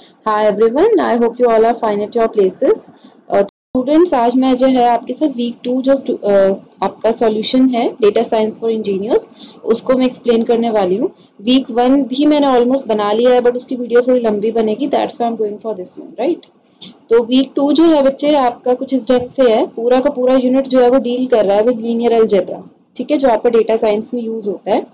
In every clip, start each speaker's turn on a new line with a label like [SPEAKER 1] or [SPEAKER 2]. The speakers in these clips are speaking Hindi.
[SPEAKER 1] Hi everyone, I hope you all are fine at your places. Students, आज मैं जो है आपके साथ वीक 2 जो आपका सॉल्यूशन है डेटा साइंस फॉर इंजीनियर्स उसको मैं एक्सप्लेन करने वाली हूँ। वीक 1 भी मैंने ऑलमोस्ट बना लिया है बट उसकी वीडियो थोड़ी लंबी बनेगी, that's why I am going for this one, right. तो वीक 2 जो है बच्चे आपका कुछ इस ढंग से है, पूरा का पूरा यूनिट जो है वो डील कर रहा है विद लीनियर अलजेब्रा, ठीक है, जो आपका डेटा साइंस में यूज होता है।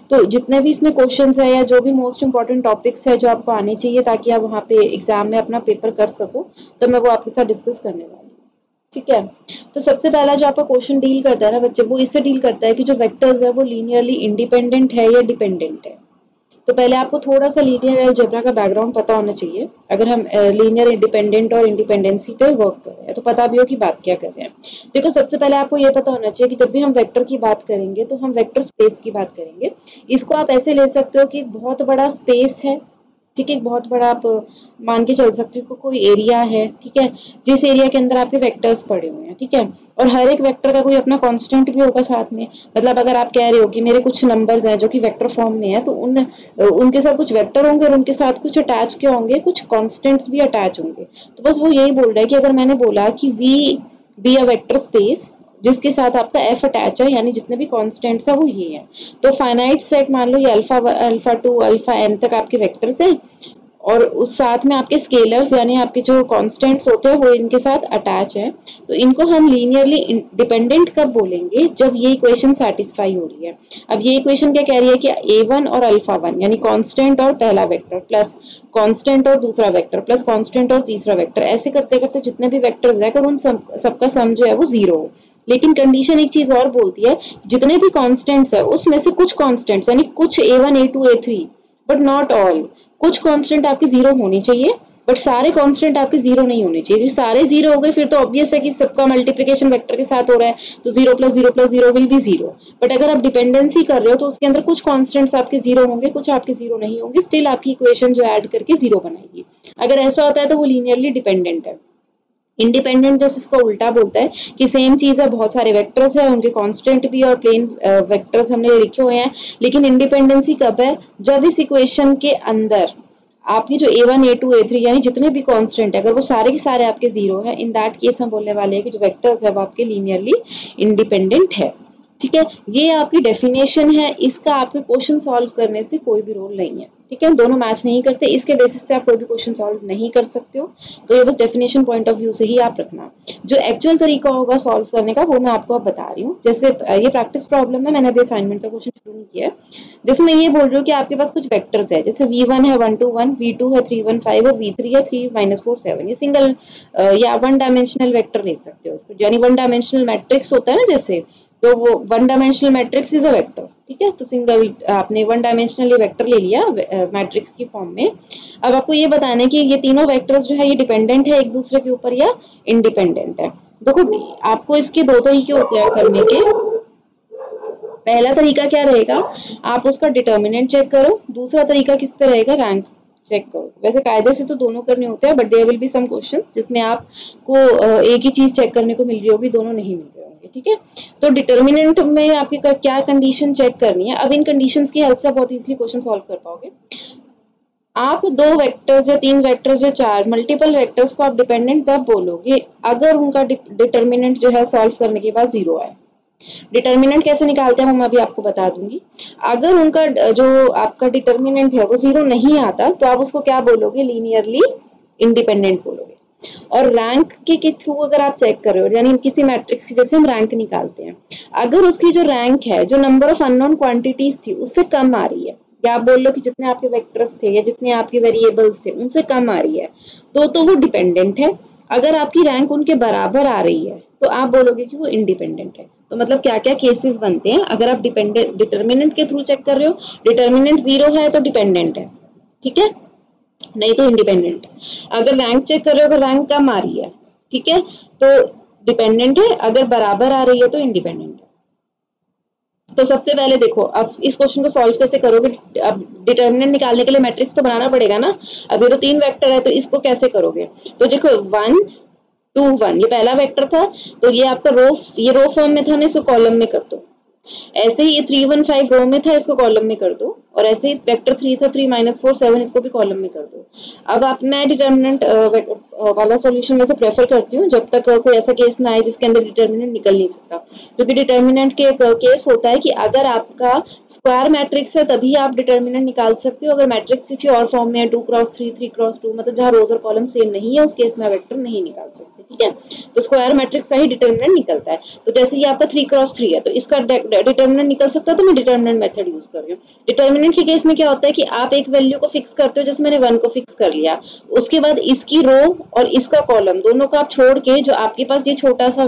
[SPEAKER 1] तो जितने भी इसमें क्वेश्चंस है या जो भी मोस्ट इंपॉर्टेंट टॉपिक्स है जो आपको आने चाहिए ताकि आप वहाँ पे एग्जाम में अपना पेपर कर सको, तो मैं वो आपके साथ डिस्कस करने वाली हूँ, ठीक है। तो सबसे पहला जो आपका क्वेश्चन डील करता है ना बच्चे, वो इससे डील करता है कि जो वेक्टर्स है वो लीनियरली इंडिपेंडेंट है या डिपेंडेंट है। तो पहले आपको थोड़ा सा लीनियर अलजेब्रा का बैकग्राउंड पता होना चाहिए अगर हम लीनियर इंडिपेंडेंट और इंडिपेंडेंसी पे वर्क कर रहे हैं, तो पता भी हो कि बात क्या कर रहे हैं। देखो, सबसे पहले आपको ये पता होना चाहिए कि जब भी हम वेक्टर की बात करेंगे तो हम वेक्टर स्पेस की बात करेंगे। इसको आप ऐसे ले सकते हो कि बहुत बड़ा स्पेस है, ठीक है, बहुत बड़ा आप मान के चल सकते हो कोई एरिया है, ठीक है, जिस एरिया के अंदर आपके वेक्टर्स पड़े हुए हैं, ठीक है, और हर एक वेक्टर का कोई अपना कांस्टेंट भी होगा साथ में। मतलब अगर आप कह रहे हो कि मेरे कुछ नंबर्स हैं जो कि वेक्टर फॉर्म में है, तो उनके साथ कुछ वेक्टर होंगे और उनके साथ कुछ अटैच के होंगे, कुछ कांस्टेंट्स भी अटैच होंगे। तो बस वो यही बोल रहा है कि अगर मैंने बोला कि V be a vector space जिसके साथ आपका एफ अटैच है, यानी जितने भी कांस्टेंट्स है वो ये है, तो फाइनाइट सेट मान लो ये अल्फा 1 अल्फा 2 अल्फा एन तक आपके वेक्टर्स हैं और उस साथ में आपके स्केलर्स यानी आपके जो कांस्टेंट्स होते हैं वो इनके साथ अटैच है। तो इनको हम लीनियरली डिपेंडेंट कब बोलेंगे, जब ये इक्वेशन सेटिस्फाई हो रही है। अब ये इक्वेशन क्या कह रही है कि a1 और अल्फा 1 यानी कांस्टेंट और पहला वेक्टर प्लस कांस्टेंट और दूसरा वेक्टर प्लस कांस्टेंट और तीसरा वेक्टर, ऐसे करते करते जितने भी वेक्टर्स है अगर उन सबका सम जो है वो 0 हो। लेकिन कंडीशन एक चीज और बोलती है, जितने भी कांस्टेंट्स है उसमें से कुछ कांस्टेंट्स यानी कुछ a1 a2 a3 but not all, कुछ कांस्टेंट आपके 0 होने चाहिए बट सारे कांस्टेंट आपके 0 नहीं होने चाहिए। सारे 0 हो गए फिर तो ऑब्वियस है कि सबका मल्टीप्लिकेशन वेक्टर के साथ हो रहा है, तो 0 + 0 + 0 विल बी 0। बट अगर आप डिपेंडेंसी कर रहे हो तो उसके अंदर कुछ कांस्टेंट्स आपके 0 होंगे, कुछ आपके 0 नहीं होंगे, स्टिल आपकी इक्वेशन जो ऐड करके 0 बनाएगी। अगर ऐसा होता है तो वो लीनियरली डिपेंडेंट है। इंडिपेंडेंट जैसे इसका उल्टा बोलता है कि सेम चीज है, बहुत सारे वेक्टर्स है, उनके कांस्टेंट भी और प्लेन वेक्टर्स हमने लिखे हुए हैं, लेकिन इंडिपेंडेंसी कब है, जब इस इक्वेशन के अंदर आपकी जो a1 a2 a3 यानी जितने भी कांस्टेंट है अगर वो सारे के सारे आपके 0 है, इन दैट केस हम बोलने वाले हैं कि जो वेक्टर्स है वो आपके लीनियरली इंडिपेंडेंट है, ठीक है। ये आपकी डेफिनेशन है, इसका आपके क्वेश्चन सॉल्व करने से कोई भी रोल नहीं है, ठीक है, दोनों मैच नहीं करते, इसके बेसिस पे आप कोई भी क्वेश्चन सॉल्व नहीं कर सकते हो। तो ये बस डेफिनेशन पॉइंट ऑफ व्यू से ही आप रखना। जो एक्चुअल तरीका होगा सॉल्व करने का वो मैं आपको अब बता रही हूँ। जैसे ये प्रैक्टिस प्रॉब्लम है, मैंने अभी असाइनमेंट का क्वेश्चन शुरू नहीं किया है। जैसे मैं ये बोल रही हूँ कि आपके पास कुछ वेक्टर्स है, जैसे v1 है 1 2 1, v2 है 3 1 5 और v3 है 3 -4 7। ये सिंगल या वन डायमेंशनल वेक्टर ले सकते हो उसको, यानी वन डायमेंशनल मैट्रिक्स होता है ना जैसे, तो वो one dimensional matrix is a vector, ठीक है। तो सिंगल आपने वन डायमेंशनल वेक्टर ले लिया मैट्रिक्स की फॉर्म में। अब आपको ये बताना है कि ये तीनों वेक्टर्स जो है ये डिपेंडेंट है एक दूसरे के ऊपर या इंडिपेंडेंट है। देखो, आपको इसके दो तरीके होते हैं करने के। पहला तरीका क्या रहेगा, आप उसका डिटर्मिनेंट चेक करो, दूसरा तरीका किस पे रहेगा, रैंक चेक करो। वैसे कायदे से तो दोनों करने होते हैं but there will be some questions जिसमें आपको एक ही चीज चेक करने को मिल रही होगी, दोनों नहीं मिल रहे होंगे, ठीक है। तो डिटर्मिनेंट में आपकी क्या कंडीशन चेक करनी है, अब इन कंडीशंस की हेल्प से बहुत इजीली क्वेश्चन सॉल्व कर पाओगे। आप दो वेक्टर्स या तीन वेक्टर्स या चार मल्टीपल वेक्टर्स को आप डिपेंडेंट तब बोलोगे अगर उनका डिटर्मिनेंट जो है सॉल्व करने के बाद 0 आए। डिटर्मिनेंट कैसे निकालते हैं मैं अभी आपको बता दूंगी। अगर उनका जो आपका डिटर्मिनेंट है वो 0 नहीं आता तो आप उसको क्या बोलोगे, लीनियरली इंडिपेंडेंट बोलोगे। और रैंक के थ्रू अगर आप चेक कर रहे हो, यानी किसी मैट्रिक्स की जैसे हम रैंक निकालते हैं, अगर उसकी जो रैंक है जो नंबर ऑफ अननोन क्वांटिटीज थी उससे कम आ रही है, या आप बोल लो कि जितने आपके वेक्टर्स थे या जितने आपके वेरिएबल्स थे उनसे कम आ रही है, तो वो डिपेंडेंट है। अगर आपकी रैंक उनके बराबर आ रही है तो आप बोलोगे कि वो इंडिपेंडेंट है। तो मतलब क्या क्या केसेस बनते हैं, अगर आप डिटर्मिनेंट के थ्रू चेक कर रहे हो, डिटर्मिनेंट 0 है तो डिपेंडेंट है, ठीक है, नहीं तो इंडिपेंडेंट। अगर रैंक चेक कर रहे हो, अगर रैंक कम आ रही है, ठीक है, तो डिपेंडेंट है, अगर बराबर आ रही है तो इंडिपेंडेंट है। तो सबसे पहले देखो, अब इस क्वेश्चन को सॉल्व कैसे करोगे, अब डिटर्मिनेंट निकालने के लिए मैट्रिक्स तो बनाना पड़ेगा ना। अब ये तो 3 वेक्टर है तो इसको कैसे करोगे, तो देखो 1 2 1 ये पहला वेक्टर था, तो ये आपका ये रो फॉर्म में था ना, इसको कॉलम में कर दो। ऐसे ही ये 3 1 5 रो में था, इसको कॉलम में कर दो। और ऐसे ही वेक्टर 3 था 3 -4 7 इसको भी कॉलम में कर दो। अब आप मैं डिटर्मिनेंट वाला सॉल्यूशन वैसे प्रेफर करती हूँ जब तक कोई ऐसा केस ना आए जिसके अंदर डिटर्मिनेंट निकल नहीं सकता, क्योंकि डिटर्मिनेंट के केस होता है कि अगर आपका स्क्वायर मैट्रिक्स है तभी आप डिटर्मिनेंट निकाल सकते हो। अगर मैट्रिक्स किसी और फॉर्म में है 2x3 3x2 मतलब जहाँ रोज और कॉलम सेम नहीं है उस केस में वेक्टर नहीं निकाल सकते, ठीक है। तो स्क्वायर मैट्रिक्स का ही डिटर्मिनेंट निकलता है। तो जैसे ये आपका 3x3 है तो इसका डिटर्मिनेंट निकल सकता है, तो मैं डिटर्मिनेंट मेथड यूज कर रही हूँ। डिटर्मिनेंट के केस में क्या होता है कि आप एक वैल्यू को फिक्स करते हो, जैसे मैंने 1 को फिक्स कर लिया, उसके बाद इसकी रो और इसका कॉलम दोनों को आप छोड़ के जो आपके पास ये छोटा सा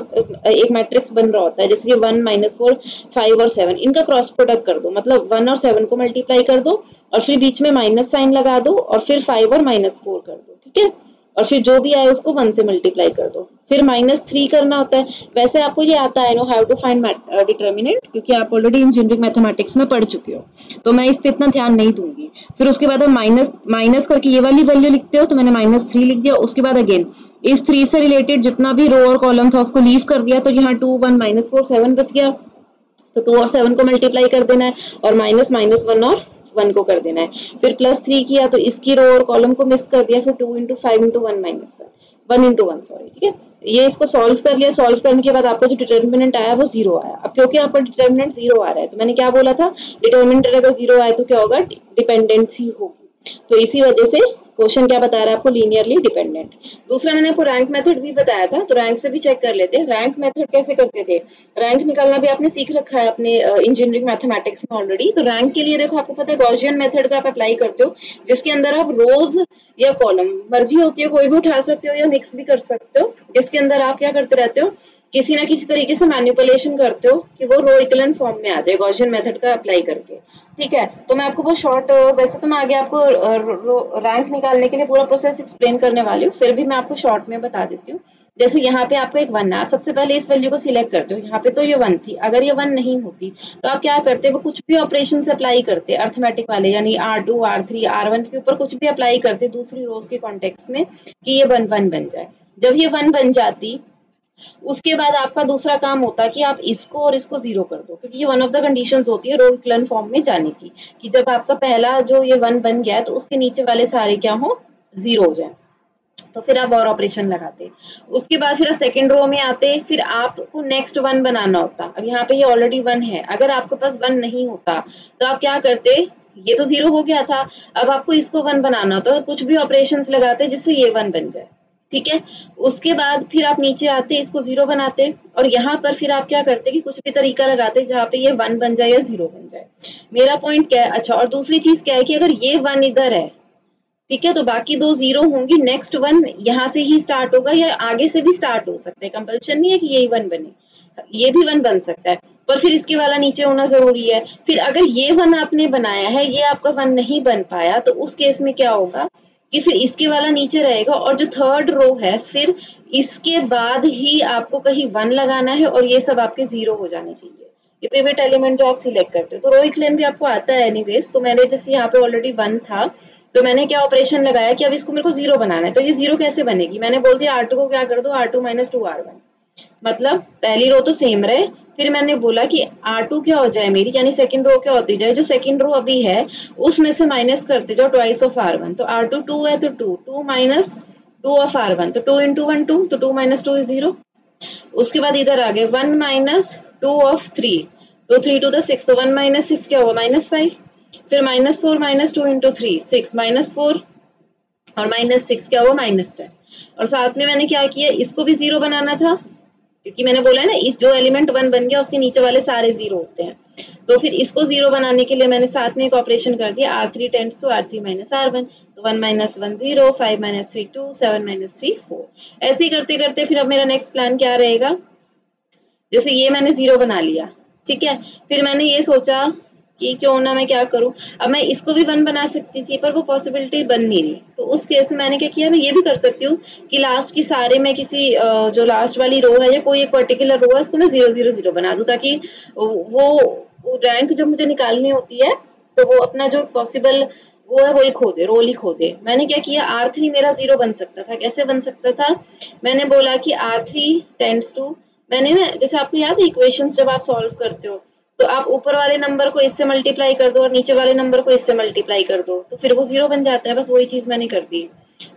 [SPEAKER 1] एक मैट्रिक्स बन रहा होता है, जैसे ये 1 -4 5 और 7 इनका क्रॉस प्रोडक्ट कर दो, मतलब 1 और 7 को मल्टीप्लाई कर दो और फिर बीच में माइनस साइन लगा दो और फिर 5 और -4 कर दो, ठीक है। और फिर जो भी आए उसको 1 से मल्टीप्लाई कर दो, फिर -3 करना होता है। वैसे आपको ये आता है know how to find determinant, क्योंकि आप ऑलरेडी इंजीनियरिंग मैथमेटिक्स में पढ़ चुके हो, तो मैं इस पे इतना ध्यान नहीं दूंगी। फिर उसके बाद आप माइनस करके ये वाली वैल्यू लिखते हो, तो मैंने -3 लिख दिया। उसके बाद अगेन इस 3 से रिलेटेड जितना भी रो और कॉलम था उसको लीव कर दिया, तो यहाँ 2 1 -4 7 बच गया। तो 2 और 7 को मल्टीप्लाई कर देना है और माइनस -1 और 1 को कर देना है। फिर +3 किया तो इसकी रो और कॉलम को मिस कर दिया, फिर 2 × 5 × 1 -1 1 × 1 सॉरी, ठीक है। ये इसको सॉल्व कर लिया। सॉल्व करने के बाद आपको जो डिटर्मिनेंट आया वो 0 आया। अब क्योंकि आपका डिटर्मिनेंट 0 आ रहा है तो मैंने क्या बोला था, डिटर्मिनेंट अगर 0 आए तो क्या होगा, डिपेंडेंसी होगी। तो इसी वजह से क्वेश्चन क्या बता रहा है आपको, लीनियरली डिपेंडेंट। दूसरा मैंने आपको रैंक मेथड भी बताया था, तो रैंक से भी चेक कर लेते हैं। रैंक मेथड कैसे करते थे, रैंक निकालना भी आपने सीख रखा है अपने इंजीनियरिंग मैथमेटिक्स में ऑलरेडी। तो रैंक के लिए देखो आपको पता है गॉसियन मेथड का आप अप्लाई करते हो, जिसके अंदर आप रोज या कॉलम मर्जी होती है कोई भी उठा सकते हो या मिक्स भी कर सकते हो, जिसके अंदर आप क्या करते रहते हो, किसी ना किसी तरीके से मैनिपुलेशन करते हो कि वो रो इक्विवेलेंट फॉर्म में आ जाए गॉसियन मेथड का अप्लाई करके, ठीक है। तो मैं आपको वो शॉर्ट, वैसे तो मैं आगे आपको रैंक निकालने के लिए पूरा प्रोसेस एक्सप्लेन करने वाली हूँ, फिर भी मैं आपको शॉर्ट में बता देती हूँ। जैसे यहाँ पे आपको एक 1 है, आप सबसे पहले इस वैल्यू को सिलेक्ट करते हो। यहाँ पे तो ये 1 थी, अगर ये 1 नहीं होती तो आप क्या करते, वो कुछ भी ऑपरेशन अप्लाई करते अर्थमेटिक वाले, यानी R2 R3 R1 के ऊपर कुछ भी अप्लाई करते दूसरी रोज के कॉन्टेक्स्ट में कि ये 1 1 बन जाए। जब ये 1 बन जाती उसके बाद आपका दूसरा काम होता है कि आप इसको और इसको 0 कर दो, क्योंकि ये वन ऑफ द कंडीशंस होती है रो इक्विवेलेंट फॉर्म में जाने की, कि जब आपका पहला जो ये 1 बन गया है तो उसके नीचे वाले सारे क्या हो, 0 हो जाए। तो फिर आप और ऑपरेशन लगाते। उसके बाद फिर आप सेकंड रो में आते, फिर आपको नेक्स्ट 1 बनाना होता। अब यहाँ पे ये ऑलरेडी 1 है, अगर आपके पास 1 नहीं होता तो आप क्या करते, ये तो 0 हो गया था, अब आपको इसको 1 बनाना होता, तो कुछ भी ऑपरेशंस लगाते जिससे ये 1 बन जाए, ठीक है। उसके बाद फिर आप नीचे आते, इसको 0 बनाते और यहाँ पर फिर आप क्या करते कि कुछ भी तरीका लगाते जहाँ पे ये 1 बन जाए या 0 बन जाए। मेरा पॉइंट क्या है, अच्छा और दूसरी चीज क्या है कि अगर ये 1 इधर है, ठीक है, तो बाकी 2 0 होंगी, नेक्स्ट 1 यहाँ से ही स्टार्ट होगा या आगे से भी स्टार्ट हो सकते हैं, कंपल्शन नहीं है कि यही 1 बने, ये भी 1 बन सकता है, पर फिर इसके वाला नीचे होना जरूरी है। फिर अगर ये 1 आपने बनाया है, ये आपका 1 नहीं बन पाया, तो उस केस में क्या होगा कि फिर इसके वाला नीचे रहेगा और जो थर्ड रो है फिर इसके बाद ही आपको कहीं 1 लगाना है और ये सब आपके 0 हो जाने चाहिए, ये पिवट एलिमेंट जो आप सिलेक्ट करते हो। तो रो इक्विवेलेंट भी आपको आता है एनीवेज। तो मैंने जैसे यहाँ पे ऑलरेडी 1 था तो मैंने क्या ऑपरेशन लगाया कि अब इसको मेरे को 0 बनाना है, तो ये 0 कैसे बनेगी, मैंने बोल दिया R2 को क्या कर दो, R2 - 2 R1, मतलब पहली रो तो सेम रहे। फिर मैंने बोला कि R2 क्या हो जाए मेरी, यानी सेकंड रो क्या होती जाए, जो सेकंड रो अभी है उसमें से माइनस करते जाओ ट्वाइस ऑफ R1। तो R2 2 है तो 2 2 - 2 ऑफ R1, तो 2 × 1 2, तो 2 - 2 is 0। उसके बाद इधर आ गए 1 - 2 ऑफ 3, तो 3 to the 6, तो 1 - 6 क्या हुआ, -5। फिर -4 - 2 × 3 6 -4 और -6 क्या हुआ, -10। और साथ में मैंने क्या किया, इसको भी 0 बनाना था, क्योंकि मैंने बोला है ना इस जो एलिमेंट 1 बन गया उसके नीचे वाले सारे 0 होते हैं। तो फिर इसको 0 बनाने के लिए मैंने साथ में एक ऑपरेशन कर दिया, R3 tends to R3 - R1, तो 1 - 1 0, 5 - 3 2, 7 - 3 4। ऐसे ही करते करते फिर अब मेरा नेक्स्ट प्लान क्या रहेगा, जैसे ये मैंने 0 बना लिया, ठीक है। फिर मैंने ये सोचा कि क्यों ना मैं क्या करूं, अब मैं इसको भी 1 बना सकती थी पर वो पॉसिबिलिटी बन नहीं रही। तो उस केस में मैंने क्या किया, मैं ये भी कर सकती हूँ कि लास्ट की सारे में किसी जो लास्ट वाली रो है या कोई एक पर्टिकुलर रो है उसको मैं 0 0 0 बना दूं, ताकि वो रैंक जब मुझे निकालनी होती है तो वो अपना जो पॉसिबल वो है वही खो दे, रोल ही खो दे। मैंने क्या किया, R3 मेरा 0 बन सकता था। कैसे बन सकता था, मैंने बोला कि R3 टेंड्स टू, मैंने ना जैसे आपको याद है इक्वेशंस जब आप सॉल्व करते हो तो आप ऊपर वाले नंबर को इससे मल्टीप्लाई कर दो और नीचे वाले नंबर को इससे मल्टीप्लाई कर दो, तो फिर वो 0 बन जाता है। बस वही चीज मैंने कर दी।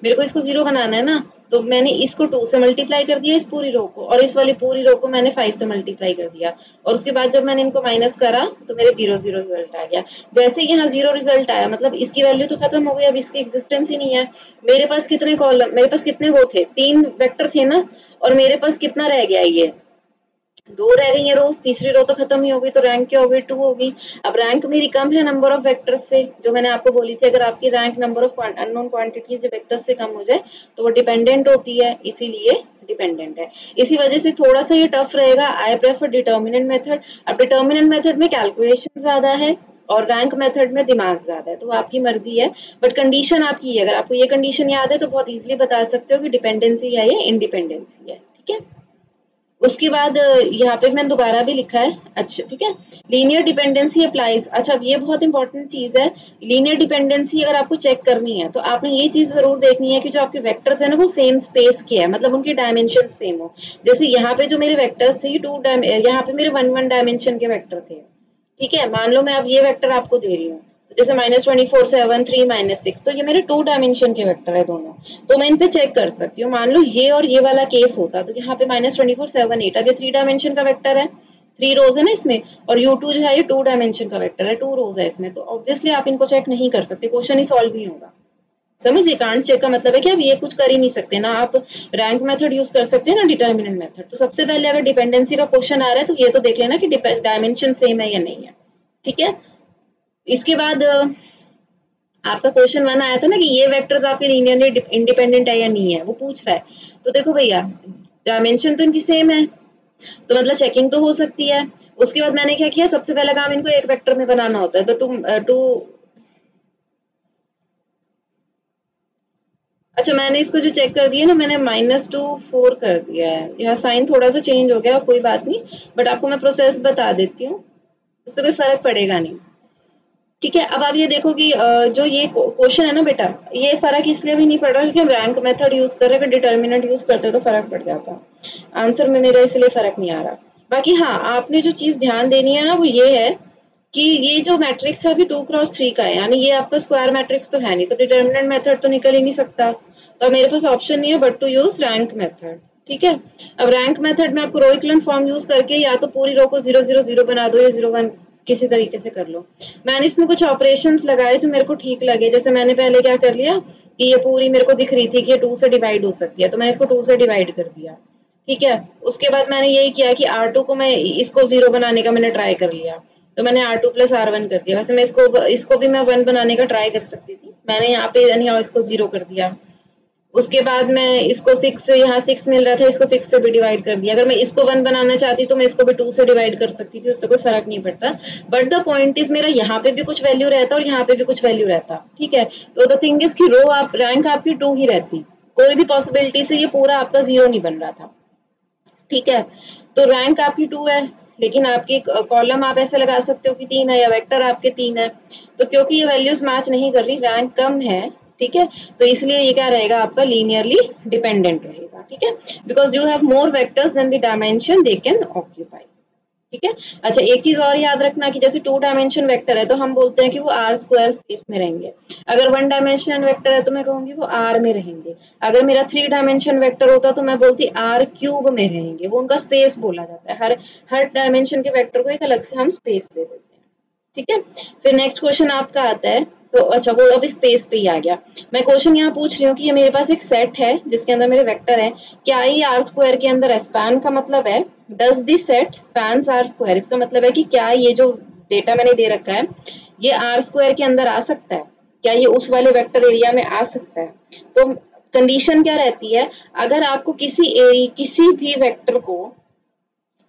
[SPEAKER 1] मेरे को इसको 0 बनाना है ना, तो मैंने इसको 2 से मल्टीप्लाई कर दिया इस पूरी रो को, और इस वाली पूरी रो को मैंने 5 से मल्टीप्लाई कर दिया, और उसके बाद जब मैंने इनको माइनस करा तो मेरे 0 0 रिजल्ट आ गया। जैसे यहाँ 0 रिजल्ट आया, मतलब इसकी वैल्यू तो खत्म हो गई, अब इसकी एग्जिस्टेंस ही नहीं है। मेरे पास कितने कॉलम, मेरे पास कितने वो थे, 3 वेक्टर थे ना, और मेरे पास कितना रह गया, ये 2 रह गई है रोज, तीसरी रो तो खत्म ही हो गई, तो रैंक क्या हो गई, 2 होगी। अब रैंक मेरी कम है नंबर ऑफ वेक्टर्स से, जो मैंने आपको बोली थी, अगर आपकी rank number of unknown quantities vectors से कम हो जाए तो वो डिपेंडेंट होती है, इसीलिए डिपेंडेंट है। इसी वजह से थोड़ा सा ये टफ रहेगा। I prefer determinant method. अब डिटर्मिनेंट मेथड में कैलकुलेशन ज्यादा है और रैंक मेथड में दिमाग ज्यादा है, तो आपकी मर्जी है, बट कंडीशन आपकी है। अगर आपको ये कंडीशन याद है तो बहुत इजीली बता सकते हो कि डिपेंडेंसी है या इंडिपेंडेंसी है, ठीक है। उसके बाद यहाँ पे मैंने दोबारा भी लिखा है, अच्छा ठीक है। Linear dependency applies. अच्छा, अब ये बहुत इंपॉर्टेंट चीज है। लीनियर डिपेंडेंसी अगर आपको चेक करनी है तो आपने ये चीज जरूर देखनी है कि जो आपके वेक्टर्स है ना वो सेम स्पेस के है, मतलब उनकी डायमेंशन सेम हो। जैसे यहाँ पे जो मेरे वेक्टर्स थे ये यहाँ पे मेरे 1 डायमेंशन के वेक्टर थे, ठीक है। मान लो मैं अब ये वेक्टर आपको दे रही हूँ, जैसे -24 7 3 -6, तो ये मेरे 2 डायमेंशन के वेक्टर है दोनों, तो मैं इन पे चेक कर सकती हूँ। मान लो ये और ये वाला केस होता तो यहाँ पे -24 7 8, अब ये 3 डायमेंशन का वेक्टर है, 3 रोज है ना इसमें, और U2 जो है ये 2 डायमेंशन का वेक्टर है, 2 रोज है इसमें, तो ऑब्वियसली आप इनको चेक नहीं कर सकते, क्वेश्चन ही सॉल्व नहीं होगा। समझिए, कांट चेक का मतलब है कि आप ये कुछ कर ही नहीं सकते ना, आप रैंक मेथड यूज कर सकते हैं ना डिटर्मिनेंट मेथड। तो सबसे पहले अगर डिपेंडेंसी का क्वेश्चन आ रहा है तो ये तो देख लेना कि डायमेंशन सेम है या नहीं है, ठीक है। इसके बाद आपका क्वेश्चन 1 आया था ना कि ये वेक्टर्स आपके लीनियरली इंडिपेंडेंट है या नहीं है, वो पूछ रहा है। तो देखो भैया, डायमेंशन तो इनकी सेम है, तो मतलब चेकिंग तो हो सकती है। उसके बाद मैंने क्या किया, सबसे पहला काम इनको एक वेक्टर में बनाना होता है, तो टू अच्छा, मैंने इसको जो चेक कर दिया ना, मैंने -2 4 कर दिया है। यहाँ साइन थोड़ा सा चेंज हो गया, कोई बात नहीं, बट आपको मैं प्रोसेस बता देती हूँ, उससे कोई फर्क पड़ेगा नहीं, ठीक है। अब आप ये देखो कि जो ये क्वेश्चन है ना बेटा, ये फर्क इसलिए भी नहीं पड़ रहा क्योंकि हम रैंक मेथड यूज कर रहे हैं, डिटर्मिनेंट यूज करते तो फर्क पड़ जाता। आंसर में मेरा इसलिए फर्क नहीं आ रहा। बाकी हाँ, आपने जो चीज ध्यान देनी है ना वो ये है कि ये जो मैट्रिक्स है अभी 2x3 का है, यानी ये आपका स्क्वायर मैट्रिक्स तो है नहीं, तो डिटर्मिनेंट मेथड तो निकल ही नहीं सकता, तो मेरे पास ऑप्शन नहीं है but to use rank method, ठीक है। अब रैंक मेथड में आपको रो इक्विवेलेंट फॉर्म यूज करके या तो पूरी रो को 0 0 0 बना दो या 0 1 किसी तरीके से कर लो। मैंने इसमें कुछ ऑपरेशंस लगाए जो मेरे को ठीक लगे, जैसे मैंने पहले क्या कर लिया कि ये पूरी मेरे को दिख रही थी कि ये 2 से डिवाइड हो सकती है, तो मैंने इसको 2 से डिवाइड कर दिया, ठीक है। उसके बाद मैंने यही किया कि R2 को मैं इसको 0 बनाने का मैंने ट्राई कर लिया, तो मैंने R2 + R1 कर दिया। वैसे मैं इसको भी मैं 1 बनाने का ट्राई कर सकती थी, मैंने यहाँ पे यानी इसको 0 कर दिया। उसके बाद मैं इसको 6 यहाँ 6 मिल रहा था, इसको 6 से भी डिवाइड कर दिया। अगर मैं इसको 1 बनाना चाहती तो मैं इसको भी 2 से डिवाइड कर सकती थी, उससे कोई फर्क नहीं पड़ता। बट द पॉइंट इज मेरा यहाँ पे भी कुछ वैल्यू रहता और यहाँ पे भी कुछ वैल्यू रहता, ठीक है। तो द थिंग इज कि रो आप रैंक आपकी 2 ही रहती, कोई भी पॉसिबिलिटी से ये पूरा आपका 0 नहीं बन रहा था, ठीक है। तो रैंक आपकी 2 है, लेकिन आपकी कॉलम आप ऐसे लगा सकते हो कि 3 है, या वेक्टर आपके 3 है, तो क्योंकि ये वैल्यूज मैच नहीं कर रही, रैंक कम है, ठीक है, तो इसलिए ये क्या रहेगा आपका लीनियरली डिपेंडेंट रहेगा, ठीक है, because you have more vectors than the dimension they can occupy, ठीक है। अच्छा, एक चीज और याद रखना कि जैसे 2 डायमेंशन वेक्टर है तो हम बोलते हैं कि वो R² स्पेस में रहेंगे। अगर 1 डायमेंशन वेक्टर है तो मैं कहूंगी वो R में रहेंगे। अगर मेरा 3 डायमेंशन वेक्टर होता तो मैं बोलती R³ में रहेंगे, वो उनका स्पेस बोला जाता है। हर डायमेंशन के वेक्टर को एक अलग से हम स्पेस दे देते हैं, ठीक है। फिर नेक्स्ट क्वेश्चन आपका आता है, तो अच्छा वो अब स्पेस पे ही आ गया। मैं क्वेश्चन यहाँ पूछ रही हूँ कि ये मेरे पास एक सेट है जिसके अंदर मेरे वेक्टर है, क्या ये R² के अंदर है? स्पैन का मतलब है does the set spans R², इसका मतलब है कि क्या ये जो डेटा मैंने दे रखा है ये R² के अंदर आ सकता है, क्या ये उस वाले वेक्टर एरिया में आ सकता है। तो कंडीशन क्या रहती है, अगर आपको किसी भी वेक्टर को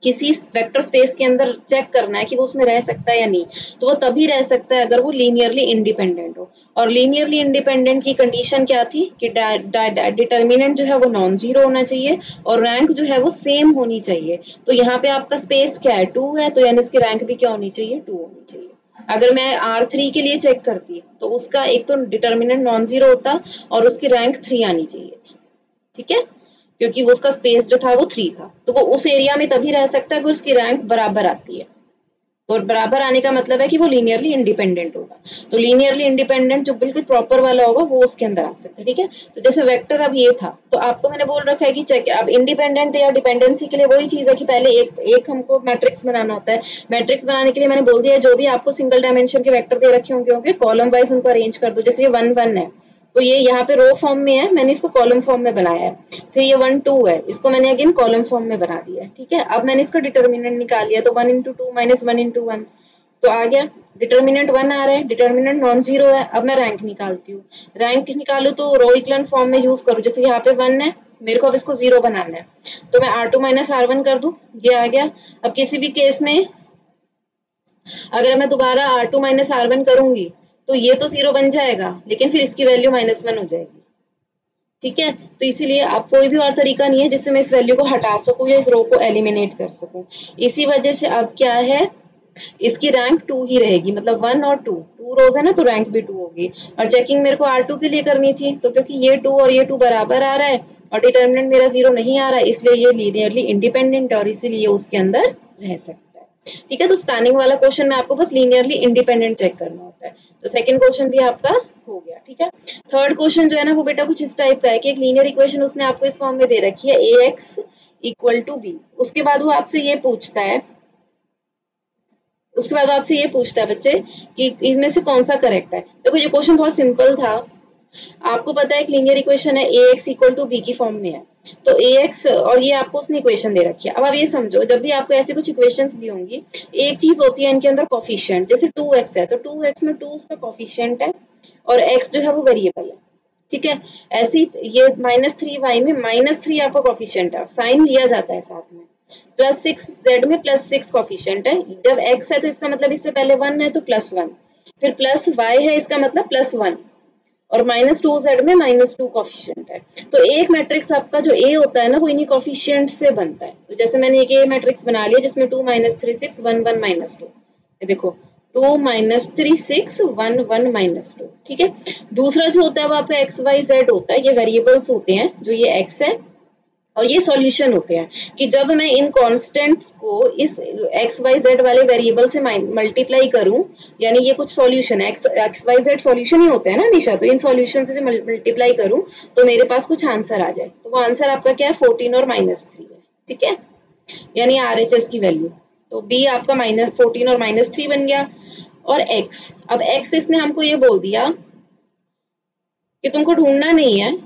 [SPEAKER 1] किसी वेक्टर स्पेस के अंदर चेक करना है कि वो उसमें रह सकता है या नहीं, तो वो तभी रह सकता है अगर वो लीनियरली इंडिपेंडेंट हो। और लीनियरली इंडिपेंडेंट की कंडीशन क्या थी कि डिटर्मिनेंट जो है वो नॉन जीरो होना चाहिए और रैंक जो है वो सेम होनी चाहिए। तो यहाँ पे आपका स्पेस क्या है, 2 है, तो यानी इसकी रैंक भी क्या होनी चाहिए, 2 होनी चाहिए। अगर मैं R3 के लिए चेक करती तो उसका एक तो डिटर्मिनेंट नॉन जीरो होता और उसकी रैंक 3 आनी चाहिए थी, ठीक है, क्योंकि वो उसका स्पेस जो था वो 3 था, तो वो उस एरिया में तभी रह सकता है अगर उसकी रैंक बराबर आती है। तो बराबर आने का मतलब है कि वो लीनियरली इंडिपेंडेंट होगा। तो लीनियरली इंडिपेंडेंट जो बिल्कुल प्रॉपर वाला होगा वो उसके अंदर आ सकता है, ठीक है। तो जैसे वेक्टर अब ये था, तो आपको मैंने बोल रखा है कि चेक, अब इंडिपेंडेंट या डिपेंडेंसी के लिए वही चीज है कि पहले एक हमको मैट्रिक्स बनाना होता है। मैट्रिक्स बनाने के लिए मैंने बोल दिया जो भी आपको सिंगल डायमेंशन के वेक्टर दे रखे होंगे कॉलम वाइज उनको अरेंज कर दो। जैसे ये 1 1 है तो ये यहाँ पे रो फॉर्म में है, मैंने इसको कॉलम फॉर्म में बनाया है। फिर ये 1 2 है, इसको मैंने अगेन कॉलम फॉर्म में बना दिया है, ठीक है। अब मैंने इसका डिटर्मिनेंट निकाल लिया, तो 1 into 2 minus 1 into 1 तो आ गया। डिटर्मिनेंट 1 आ रहा है, डिटर्मिनेंट नॉन जीरो है। अब मैं रैंक निकालती हूँ। रैंक निकालू तो रो इक्विवेलेंट फॉर्म में यूज करूँ। जैसे यहाँ पे 1 है, मेरे को अब इसको 0 बनाना है, तो मैं R2 minus R1 कर दूं, ये आ गया। अब किसी भी केस में अगर मैं दोबारा R2 minus R1 करूंगी तो ये तो 0 बन जाएगा, लेकिन फिर इसकी वैल्यू -1 हो जाएगी, ठीक है। तो इसीलिए अब कोई भी और तरीका नहीं है जिससे मैं इस वैल्यू को हटा सकूं या इस रो को एलिमिनेट कर सकूं। इसी वजह से अब क्या है, इसकी रैंक 2 ही रहेगी, मतलब 1 और 2 रोज है ना, तो रैंक भी 2 होगी। और चेकिंग मेरे को R2 के लिए करनी थी, तो क्योंकि ये 2 और ये 2 बराबर आ रहा है और डिटर्मिनेंट मेरा 0 नहीं आ रहा है, इसलिए ये लीनियरली इंडिपेंडेंट है और इसीलिए उसके अंदर रह सकता है, ठीक है। तो स्पैनिंग वाला क्वेश्चन में आपको बस लीनियरली इंडिपेंडेंट चेक करना होता है। तो सेकंड क्वेश्चन भी आपका हो गया, ठीक है। थर्ड क्वेश्चन जो है ना वो बेटा कुछ इस टाइप का है कि एक लीनियर इक्वेशन उसने आपको इस फॉर्म में दे रखी है ax = b। उसके बाद वो आपसे ये पूछता है, बच्चे कि इनमें से कौन सा करेक्ट है। देखो ये क्वेश्चन बहुत सिंपल था। आपको पता है एक लीनियर इक्वेशन है ax = b की फॉर्म में है, तो ax और ये आपको उसने इक्वेशन दे रखी है। अब आप ये समझो, जब भी आपको ऐसी कुछ इक्वेशंस दी होंगी, एक चीज होती है इनके अंदर कोफिशिएंट। जैसे 2x है तो 2x में 2 उसका कोफिशिएंट है और x जो है वो वेरिएबल है, ठीक है। ऐसी ये -3y में -3 आपका कोफिशिएंट है, साइन लिया जाता है साथ में। +6z में +6 कोफिशिएंट है। जब x है तो इसका मतलब इससे पहले 1 है तो +1, फिर +y है इसका मतलब +1 और -2z में -2 कोफिशिएंट है। तो एक मैट्रिक्स आपका जो A होता है ना वो इन्हीं कोफिशिएंट से बनता है। तो जैसे मैंने एक A मैट्रिक्स बना लिया जिसमें 2 -3 6 1 1 -2, ये देखो 2 -3 6 1 1 -2, ठीक है। दूसरा जो होता है वो आपका x y z होता है, ये वेरिएबल्स होते हैं, जो ये x है और ये सॉल्यूशन होते हैं कि जब मैं इन कांस्टेंट्स को इस एक्स वाई जेड वाले वेरिएबल से मल्टीप्लाई करूं, यानी ये कुछ सॉल्यूशन है, एक्स वाई जेड सॉल्यूशन ही होते हैं ना हमेशा, तो इन सॉल्यूशन से मल्टीप्लाई करूं तो मेरे पास कुछ आंसर आ जाए। तो वो आंसर आपका क्या है, 14 और -3 है, ठीक है, यानी आरएचएस की वैल्यू। तो बी आपका -14 और -3 बन गया। और एक्स, अब एक्स इसने हमको ये बोल दिया कि तुमको ढूंढना नहीं है,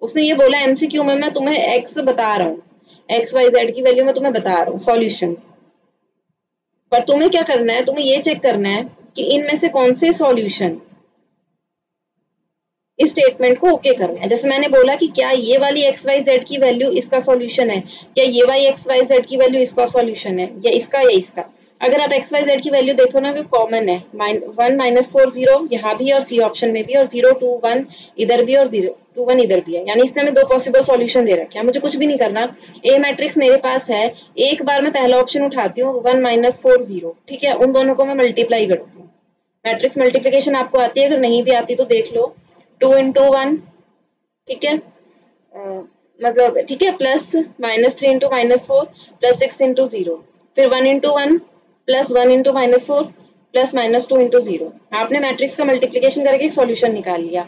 [SPEAKER 1] उसने ये बोला एमसीक्यू में मैं तुम्हें एक्स बता रहा हूँ, एक्स वाई जेड की वैल्यू मैं तुम्हें बता रहा हूँ सॉल्यूशंस, पर तुम्हें क्या करना है, तुम्हें ये चेक करना है कि इनमें से कौन से सॉल्यूशन इस स्टेटमेंट को ओके करना है। जैसे मैंने बोला कि क्या ये वाली एक्स वाई जेड की वैल्यू इसका सॉल्यूशन है, क्या ये वाली एक्स वाई जेड की वैल्यू इसका सॉल्यूशन है, या इसका। अगर आप एक्स वाई जेड की वैल्यू देखो ना, कॉमन है 1 -4 0 यहाँ भी और सी ऑप्शन में भी, और 0 2 1 इधर भी और 0 2 1 इधर भी है, यानी इसने हमें दो पॉसिबल सॉल्यूशन दे रखे हैं। मुझे कुछ भी नहीं करना, ए मैट्रिक्स मेरे पास है, एक बार मैं पहला ऑप्शन उठाती हूँ 1 -4 0, ठीक है, उन दोनों को मैं मल्टीप्लाई करती हूँ। मैट्रिक्स मल्टीप्लिकेशन आपको आती है, अगर नहीं भी आती तो देख लो, 2 into 1, ठीक है, मतलब ठीक है, प्लस -3 into -4 प्लस 6 into 0, फिर 1 into 1 plus 1 into -4 plus -2 into 0। आपने मैट्रिक्स का मल्टीप्लिकेशन करके एक सॉल्यूशन निकाल लिया।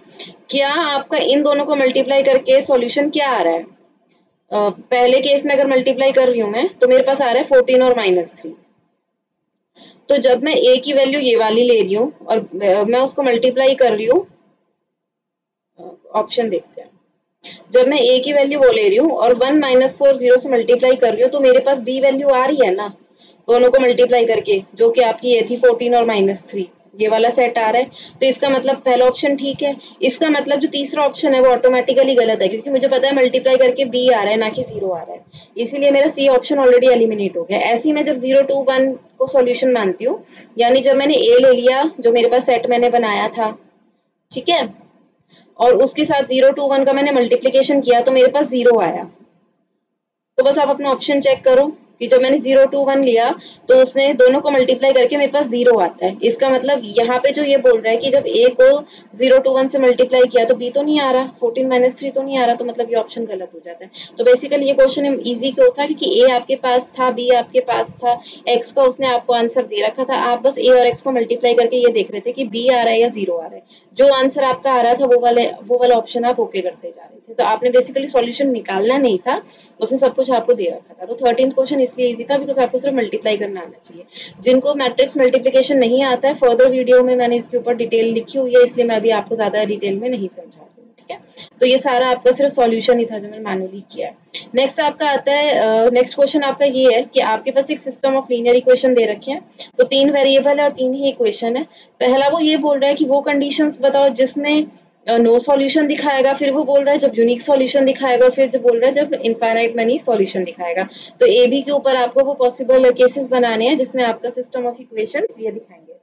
[SPEAKER 1] क्या आपका इन दोनों को मल्टीप्लाई करके सॉल्यूशन क्या आ रहा है, पहले केस में अगर मल्टीप्लाई कर रही हूं मैं तो मेरे पास आ रहा है 14 और -3। तो जब मैं a की वैल्यू ये वाली ले रही हूँ और मैं उसको मल्टीप्लाई कर रही हूँ, ऑप्शन देखते हैं, जब मैं a की वैल्यू वो ले रही हूँ और 1 -4 0 से मल्टीप्लाई कर रही हूँ तो मेरे पास b वैल्यू आ रही है ना, दोनों को मल्टीप्लाई करके, जो कि आपकी ये थी 14 और -3, ये वाला सेट आ रहा है। तो इसका मतलब पहला ऑप्शन ठीक है। इसका मतलब जो तीसरा ऑप्शन है वो ऑटोमेटिकली गलत है, क्योंकि मुझे पता है मल्टीप्लाई करके b आ रहा है ना कि 0 आ रहा है, इसीलिए मेरा सी ऑप्शन ऑलरेडी एलिमिनेट हो गया। ऐसे ही मैं जब 0 2 1 को सॉल्यूशन मानती हूँ, यानी जब मैंने a ले लिया जो मेरे पास सेट मैंने बनाया था, ठीक है, और उसके साथ 0 2 1 का मैंने मल्टीप्लिकेशन किया तो मेरे पास 0 आया। तो बस आप अपना ऑप्शन चेक करो, कि जब मैंने 0 2 1 लिया तो उसने दोनों को मल्टीप्लाई करके मेरे पास 0 आता है। इसका मतलब यहाँ पे जो ये बोल रहा है कि जब a को 0 2 1 से मल्टीप्लाई किया तो b तो नहीं आ रहा, 14 - 3 तो नहीं आ रहा, तो मतलब ये ऑप्शन गलत हो जाता है। तो बेसिकली ये क्वेश्चन इजी क्यों था, क्योंकि a आपके पास था, b आपके पास था, x का उसने आपको आंसर दे रखा था, आप बस a और x को मल्टीप्लाई करके ये देख रहे थे कि b आ रहा है या 0 आ रहा है। जो आंसर आपका आ रहा था वो वाला ऑप्शन आप ओके करते जा रहे थे। तो आपने बेसिकली सॉल्यूशन निकालना नहीं था, उसने सब कुछ आपको दे रखा था। तो 13th क्वेश्चन इसलिए इजी था बिकॉज आपको सिर्फ मल्टीप्लाई करना आना चाहिए। जिनको मैट्रिक्स मल्टीप्लिकेशन नहीं आता है, फर्दर वीडियो में मैंने इसके ऊपर डिटेल लिखी हुई है, इसलिए मैं अभी आपको ज्यादा डिटेल में नहीं समझा रही हूँ, ठीक है। तो ये सारा आपका सिर्फ सॉल्यूशन ही था जो मैंने मैनुअली किया है। नेक्स्ट आपका आता है, नेक्स्ट क्वेश्चन आपका ये है कि आपके पास एक सिस्टम ऑफ लीनियर इक्वेशन दे रखे हैं, तो 3 वेरिएबल है और 3 ही इक्वेशन है। पहला वो ये बोल रहा है कि वो कंडीशंस बताओ जिसमें नो सॉल्यूशन दिखाएगा, फिर वो बोल रहा है जब यूनिक सॉल्यूशन दिखाएगा, फिर जो बोल रहा है जब इनफाइनाइट मैनी सॉल्यूशन दिखाएगा। तो ए बी के ऊपर आपको वो पॉसिबल केसेस बनाने हैं जिसमें आपका सिस्टम ऑफ इक्वेशंस ये दिखाएंगे।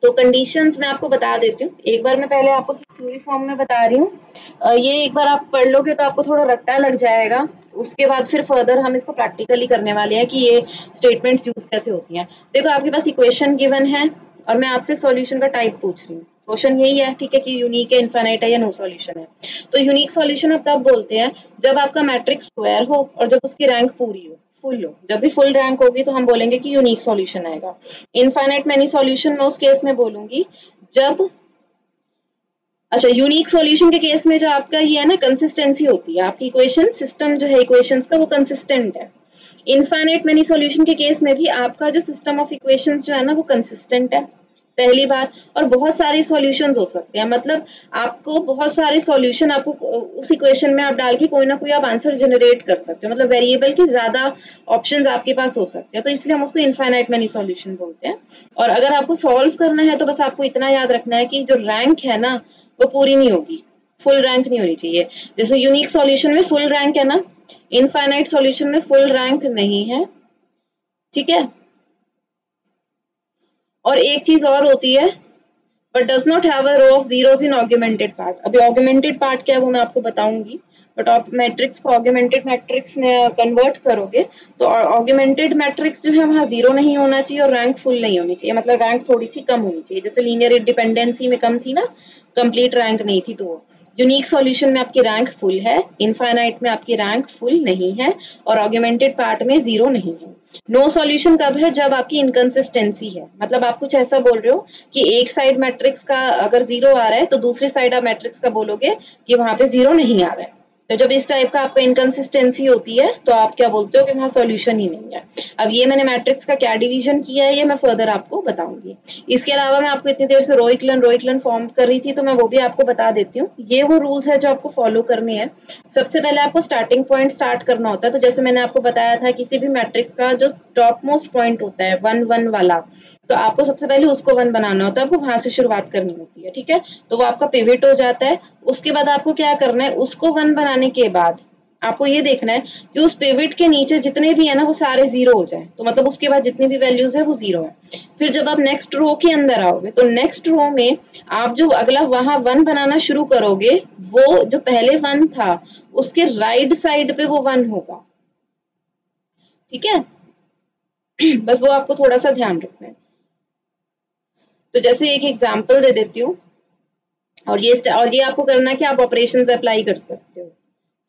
[SPEAKER 1] तो कंडीशंस मैं आपको बता देती हूँ, एक बार मैं पहले आपको थ्योरी फॉर्म में बता रही हूँ। ये एक बार आप पढ़ लोगे तो आपको थोड़ा रट्टा लग जाएगा, उसके बाद फिर फर्दर हम इसको प्रैक्टिकली करने वाले हैं कि ये स्टेटमेंट्स यूज कैसे होती हैं। देखो आपके पास इक्वेशन गिवन है और मैं आपसे सॉल्यूशन का टाइप पूछ रही हूँ। क्वेश्चन यही है, ठीक है, कि यूनिक है, इनफाइनाइट है या नो सॉल्यूशन है। तो यूनिक सॉल्यूशन अब तब बोलते हैं जब आपका मैट्रिक्स स्क्वायर हो और जब उसकी रैंक पूरी हो, फुल हो। जब भी फुल रैंक होगी तो हम बोलेंगे कि यूनिक सॉल्यूशन आएगा। इनफाइनाइट मैनी सॉल्यूशन मैं उस केस में बोलूंगी जब, अच्छा, यूनिक सॉल्यूशन के केस में जो आपका ये है ना कंसिस्टेंसी होती है, आपकी इक्वेशन सिस्टम जो है इक्वेशंस का वो कंसिस्टेंट है। इनफाइनाइट मैनी सॉल्यूशन के केस में भी आपका जो सिस्टम ऑफ इक्वेशंस जो है ना वो कंसिस्टेंट है, पहली बार। और बहुत सारे सॉल्यूशंस हो सकते हैं, मतलब आपको बहुत सारे सॉल्यूशन आपको उस इक्वेशन में आप डाल के कोई ना कोई आप आंसर जनरेट कर सकते हो, मतलब वेरिएबल के ज्यादा ऑप्शंस आपके पास हो सकते हैं, तो इसलिए हम उसको इनफाइनाइट मैनी सॉल्यूशन बोलते हैं। और अगर आपको सॉल्व करना है तो बस आपको इतना याद रखना है कि जो रैंक है ना वो पूरी नहीं होगी, फुल रैंक नहीं होनी चाहिए। जैसे यूनिक सॉल्यूशन में फुल रैंक है ना, इनफाइनाइट सॉल्यूशन में फुल रैंक नहीं है, ठीक है। और एक चीज और होती है, but does not have a row of zeros in augmented part. अभी ऑगमेंटेड पार्ट क्या है वो मैं आपको बताऊंगी, बट आप मैट्रिक्स को ऑगमेंटेड मैट्रिक्स में कन्वर्ट करोगे तो ऑगमेंटेड मैट्रिक्स जो है वहाँ जीरो नहीं होना चाहिए और रैंक फुल नहीं होनी चाहिए, मतलब रैंक थोड़ी सी कम होनी चाहिए। जैसे लीनियर इंडिपेंडेंसी में कम थी ना, कंप्लीट रैंक नहीं थी, तो यूनिक सॉल्यूशन में आपकी रैंक फुल है, इनफाइनाइट में आपकी रैंक फुल नहीं है और ऑगमेंटेड पार्ट में जीरो नहीं है। नो सॉल्यूशन कब है, जब आपकी इनकंसिस्टेंसी है, मतलब आप कुछ ऐसा बोल रहे हो कि एक साइड मैट्रिक्स का अगर जीरो आ रहा है तो दूसरी साइड आप मैट्रिक्स का बोलोगे कि वहां पे जीरो नहीं आ रहा है। तो जब इस टाइप का आपका इनकंसिस्टेंसी होती है तो आप क्या बोलते हो कि वहां सॉल्यूशन ही नहीं है। अब ये मैंने मैट्रिक्स का क्या डिवीजन किया है ये मैं फर्दर आपको बताऊंगी। इसके अलावा मैं आपको इतनी देर से रो इक्लन फॉर्म कर रही थी तो मैं वो भी आपको बता देती हूँ। ये वो रूल्स है जो आपको फॉलो करने हैं। सबसे पहले आपको स्टार्टिंग पॉइंट स्टार्ट करना होता है, तो जैसे मैंने आपको बताया था किसी भी मैट्रिक्स का जो टॉप मोस्ट पॉइंट होता है 1 1 वाला, तो आपको सबसे पहले उसको 1 बनाना होता है, आपको वहां से शुरुआत करनी होती है, ठीक है। तो वो आपका पिवट हो जाता है। उसके बाद आपको क्या करना है, उसको 1 बनाने के बाद आपको ये देखना है कि उस पिवट के नीचे जितने भी है ना वो सारे जीरो हो जाए, तो मतलब उसके बाद जितनी भी वैल्यूज है वो जीरो है। फिर जब आप नेक्स्ट रो के अंदर आओगे तो नेक्स्ट रो में आप जो अगला वहां 1 बनाना शुरू करोगे वो जो पहले 1 था उसके राइट साइड पे वो 1 होगा, ठीक है। बस वो आपको थोड़ा सा ध्यान रखना है। तो जैसे एक एग्जांपल दे देती हूँ, और ये आपको करना है कि आप ऑपरेशंस अप्लाई कर सकते हो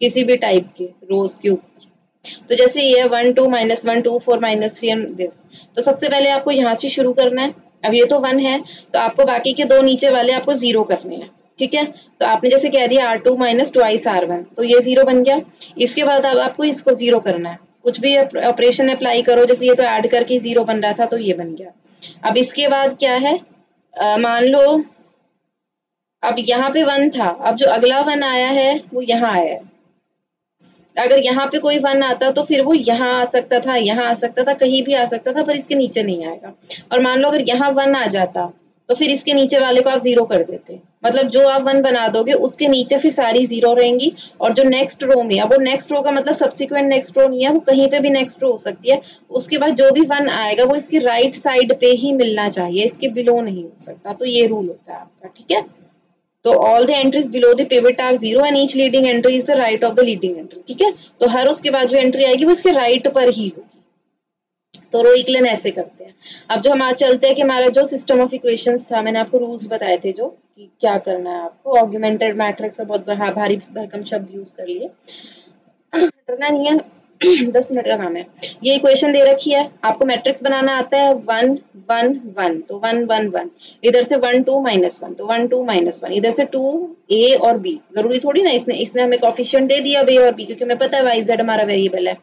[SPEAKER 1] किसी भी टाइप के रोज के ऊपर। तो जैसे ये 1 2 -1 2 4 -3 एंड दिस, तो सबसे पहले आपको यहाँ से शुरू करना है। अब ये तो 1 है तो आपको बाकी के दो नीचे वाले आपको 0 करने हैं, ठीक है। तो आपने जैसे कह दिया R2 - ट्वाइस R1, तो ये 0 बन गया। इसके बाद अब आपको इसको 0 करना है, कुछ भी ऑपरेशन अप्लाई करो, जैसे ये तो ऐड करके 0 बन रहा था तो ये बन गया। अब इसके बाद क्या है, मान लो अब यहाँ पे 1 था, अब जो अगला 1 आया है वो यहाँ आया है। अगर यहाँ पे कोई 1 आता तो फिर वो यहाँ आ सकता था, यहाँ आ सकता था, कहीं भी आ सकता था, पर इसके नीचे नहीं आएगा। और मान लो अगर यहाँ 1 आ जाता तो फिर इसके नीचे वाले को आप 0 कर देते, मतलब जो आप 1 बना दोगे उसके नीचे फिर सारी 0 रहेंगी। और जो नेक्स्ट रो में, अब वो नेक्स्ट रो का मतलब सब्सिक्वेंट नेक्स्ट रो नहीं है, वो कहीं पे भी नेक्स्ट रो हो सकती है। उसके बाद जो भी 1 आएगा वो इसकी राइट साइड पे ही मिलना चाहिए, इसके बिलो नहीं हो सकता। तो ये रूल होता है आपका, ठीक है। तो all the entries below the pivot are 0 and each leading entry is the right of the leading entry, ठीक है। तो हर उसके बाद जो एंट्री आएगी वो इसके राइट पर ही होगी। तो रो इक्विवेलेंट ऐसे करते हैं। अब जो हम आज चलते हैं कि हमारा जो सिस्टम ऑफ इक्वेशंस था, मैंने आपको रूल्स बताए थे जो कि क्या करना है आपको, ऑगमेंटेड मैट्रिक्स और बहुत भारी भरकम शब्द यूज कर लिए, करना नहीं है 10 मिनट का काम है। ये इक्वेशन दे रखी है, आपको मैट्रिक्स बनाना आता है 1 1 1, तो 1 1 1, इधर से 1 2 -1, तो 1 2 -1, इधर से 2 a और b, जरूरी थोड़ी ना इसने हमें कोएफिशिएंट दे दिया b और b, क्योंकि हमें पता है y z हमारा वेरिएबल है।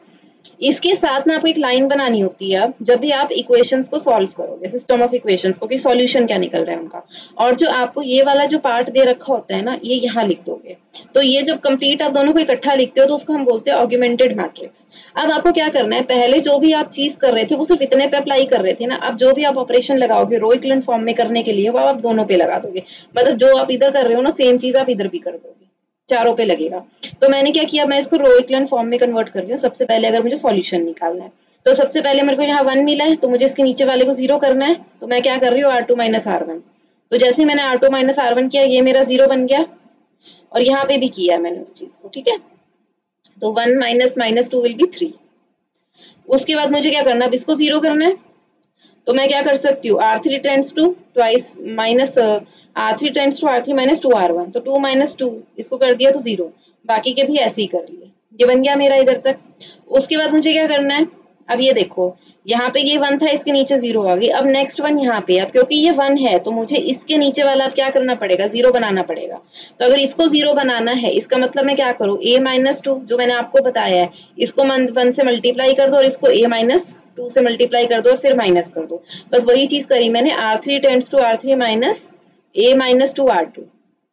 [SPEAKER 1] इसके साथ ना आपको एक लाइन बनानी होती है अब जब भी आप इक्वेशंस को सॉल्व करोगे, सिस्टम ऑफ इक्वेशंस को, कि सॉल्यूशन क्या निकल रहा है उनका, और जो आपको ये वाला जो पार्ट दे रखा होता है ना, ये यहाँ लिख दोगे। तो ये जब कंप्लीट आप दोनों को इकट्ठा लिखते हो तो उसको हम बोलते हैं ऑगमेंटेड मैट्रिक्स। अब आपको क्या करना है, पहले जो भी आप चीज कर रहे थे वो सिर्फ इतने पे अप्लाई कर रहे थे ना, अब जो भी आप ऑपरेशन लगाओगे रो इक्विवेलेंट फॉर्म में करने के लिए वो आप दोनों पे लगा दोगे। मतलब जो आप इधर कर रहे हो ना सेम चीज आप इधर भी कर दोगे, चारों पे लगेगा। तो मैंने क्या किया, मैं इसको रो इक्विवेलेंट फॉर्म में कन्वर्ट कर रही हूँ। सबसे पहले अगर मुझे सॉल्यूशन निकालना है तो सबसे पहले मेरे को यहाँ 1 मिला है, तो मुझे इसके नीचे वाले को 0 करना है। तो मैं क्या कर रही हूँ, R2 - R1। तो जैसे ही मैंने R2 - R1 किया, ये मेरा 0 बन गया, और यहाँ पे भी किया मैंने उस चीज को, ठीक है। तो 1 - -2 विल बी 3। उसके बाद मुझे क्या करना है, अब इसको 0 करना है। तो मैं क्या कर सकती हूँ, R3 tends to twice minus R3 tends to R3 - 2R1, तो 2 - 2 इसको कर दिया तो 0, बाकी के भी ऐसे ही कर लिए। ये बन गया मेरा इधर तक। उसके बाद मुझे क्या करना है, अब ये देखो यहाँ पे ये 1 था, इसके नीचे 0 आ गई। अब नेक्स्ट 1 यहाँ पे, अब क्योंकि ये 1 है तो मुझे इसके नीचे वाला अब क्या करना पड़ेगा, 0 बनाना पड़ेगा। तो अगर इसको 0 बनाना है, इसका मतलब मैं क्या करूँ, a - 2 जो मैंने आपको बताया है, इसको 1 से मल्टीप्लाई कर दो और इसको a - 2 से मल्टीप्लाई कर दो और फिर माइनस कर दो। बस वही चीज करी मैंने, R3 tends to R3 minus a - 2 R2।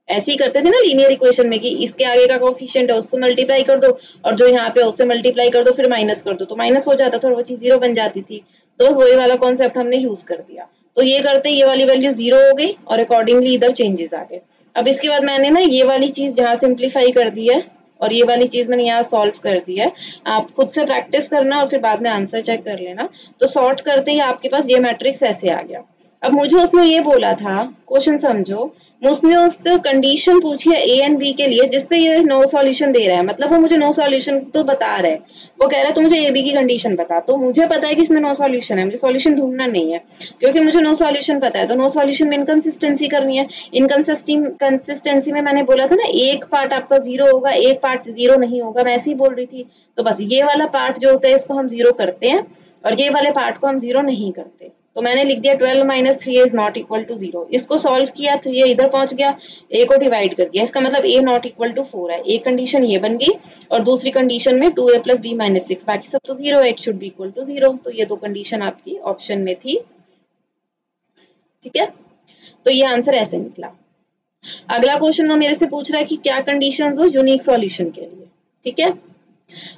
[SPEAKER 1] ऐसे ही करते थे ना लीनियर इक्वेशन में, कि इसके आगे का कोएफिशिएंट है उसको मल्टीप्लाई कर दो और जो यहाँ पे उससे मल्टीप्लाई कर दो फिर माइनस कर दो, तो माइनस हो जाता था और वो चीज 0 बन जाती थी। तो बस वही वाला कॉन्सेप्ट हमने यूज कर दिया। तो ये करते ये वाली वैल्यू 0 हो गई और अकॉर्डिंगली इधर चेंजेस आ गए। अब इसके बाद मैंने ना ये वाली चीज यहाँ सिंप्लीफाई कर दी है और ये वाली चीज मैंने यहाँ सॉल्व कर दी है। आप खुद से प्रैक्टिस करना और फिर बाद में आंसर चेक कर लेना। तो सॉर्ट करते ही आपके पास ये मैट्रिक्स ऐसे आ गया। अब मुझे उसने ये बोला था, क्वेश्चन समझो, उसने उससे कंडीशन पूछी है ए एंड बी के लिए जिसपे ये नो सॉल्यूशन दे रहा है। मतलब वो मुझे नो सॉल्यूशन तो बता रहा है, वो कह रहा है तो मुझे ए बी की कंडीशन बता। तो मुझे पता है कि इसमें नो सॉल्यूशन है, मुझे सॉल्यूशन ढूंढना नहीं है क्योंकि मुझे नो सॉल्यूशन पता है। तो नो सॉल्यूशन में इनकंसिस्टेंसी करनी है। इनकंसिस्टेंसी में मैंने बोला था ना, एक पार्ट आपका 0 होगा, एक पार्ट 0 नहीं होगा, मैं ऐसे ही बोल रही थी। तो बस ये वाला पार्ट जो होता है इसको हम 0 करते हैं और ये वाले पार्ट को हम 0 नहीं करते। तो मैंने लिख दिया 12 - 3a is not equal to 0। इसको सॉल्व किया, 3a इधर पहुंच गया, a को डिवाइड कर दिया, इसका मतलब a नॉट इक्वल टू 4 है। एक कंडीशन ये बन गई और दूसरी कंडीशन में 2a + b - 6, बाकी सब तो 0 है, it should be equal to 0। तो ये दो कंडीशन आपकी ऑप्शन में थी, ठीक है। तो ये आंसर ऐसे निकला। अगला क्वेश्चन वो मेरे से पूछ रहा है कि क्या कंडीशंस हो यूनिक सॉल्यूशन के लिए, ठीक है।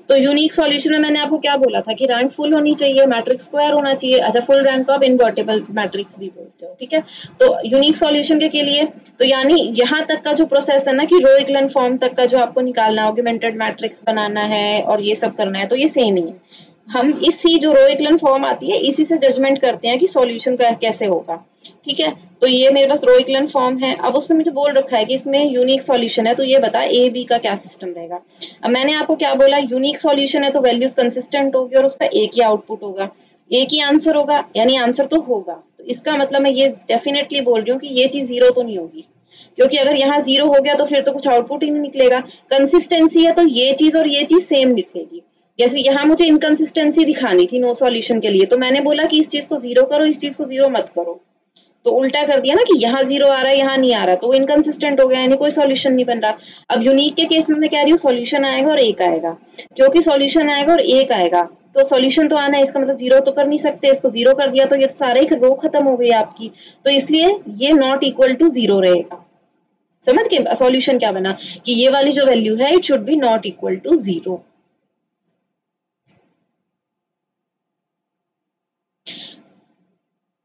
[SPEAKER 1] तो यूनिक सॉल्यूशन में मैंने आपको क्या बोला था कि रैंक फुल होनी चाहिए, मैट्रिक्स स्क्वायर होना चाहिए। अच्छा, फुल रैंक को आप इनवर्टेबल मैट्रिक्स भी बोलते हो, ठीक है। तो यूनिक सॉल्यूशन के लिए तो यानी यहाँ तक का जो प्रोसेस है ना कि रो इक्विवेलेंट फॉर्म तक का जो आपको निकालना, ऑगमेंटेड मैट्रिक्स बनाना है और ये सब करना है, तो ये सेम ही है। हम इसी जो रो इक्विवेलेंट फॉर्म आती है इसी से जजमेंट करते हैं कि सॉल्यूशन कैसे होगा, ठीक है। तो ये मेरे पास रो इक्विवेलेंट फॉर्म है। अब उसने मुझे बोल रखा है कि इसमें यूनिक सॉल्यूशन है, तो ये बता ए बी का क्या सिस्टम रहेगा। अब मैंने आपको क्या बोला, यूनिक सॉल्यूशन है तो वैल्यूज कंसिस्टेंट होगी और उसका एक ही आउटपुट होगा, एक ही आंसर होगा, यानी आंसर तो होगा। तो इसका मतलब मैं ये डेफिनेटली बोल रही हूँ कि ये चीज 0 तो नहीं होगी, क्योंकि अगर यहाँ 0 हो गया तो फिर तो कुछ आउटपुट ही नहीं निकलेगा। कंसिस्टेंसी है तो ये चीज और ये चीज सेम निकलेगी। जैसे यहाँ मुझे इनकंसिस्टेंसी दिखानी थी नो सॉल्यूशन के लिए, तो मैंने बोला कि इस चीज को 0 करो, इस चीज को 0 मत करो। तो उल्टा कर दिया ना कि यहाँ 0 आ रहा है यहाँ नहीं आ रहा, तो वो इनकंसिस्टेंट हो गया, यानी कोई सॉल्यूशन नहीं बन रहा। अब यूनिक के केस में मैं कह रही हूँ सॉल्यूशन आएगा और एक आएगा, क्योंकि सॉल्यूशन आएगा और एक आएगा तो सॉल्यूशन तो आना है, इसका मतलब 0 तो कर नहीं सकते। इसको 0 कर दिया तो ये तो सारे ही रो खत्म हो गई आपकी, तो इसलिए ये नॉट इक्वल टू 0 रहेगा। समझ के सॉल्यूशन क्या बना कि ये वाली जो वैल्यू है it should be not equal to 0।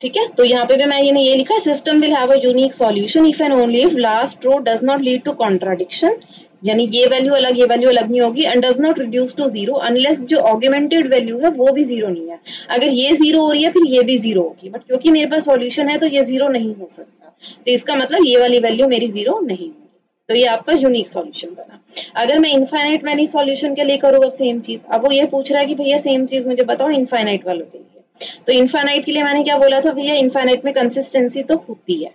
[SPEAKER 1] ठीक है, तो यहाँ पे भी मैंने ये लिखा, system will have a unique solution if and only if last row does not lead to contradiction, यानी ये वैल्यू अलग नहीं होगी, and does not reduce to 0 unless जो ऑगमेंटेड वैल्यू है वो भी 0 नहीं है। अगर ये 0 हो रही है फिर ये भी 0 होगी, बट क्योंकि मेरे पास सॉल्यूशन है तो ये 0 नहीं हो सकता। तो इसका मतलब ये वाली वैल्यू मेरी 0 नहीं होगी, तो ये आपका यूनिक सॉल्यूशन बना। अगर मैं इनफाइनाइट मैनी सॉल्यूशन के लिए करूँ अब सेम चीज, अब वो ये पूछ रहा है कि भैया सेम चीज मुझे बताओ इनफाइनाइट वालों के लिए। तो इनफाइनाइट के लिए मैंने क्या बोला था भैया, इनफाइनाइट में कंसिस्टेंसी तो होती है,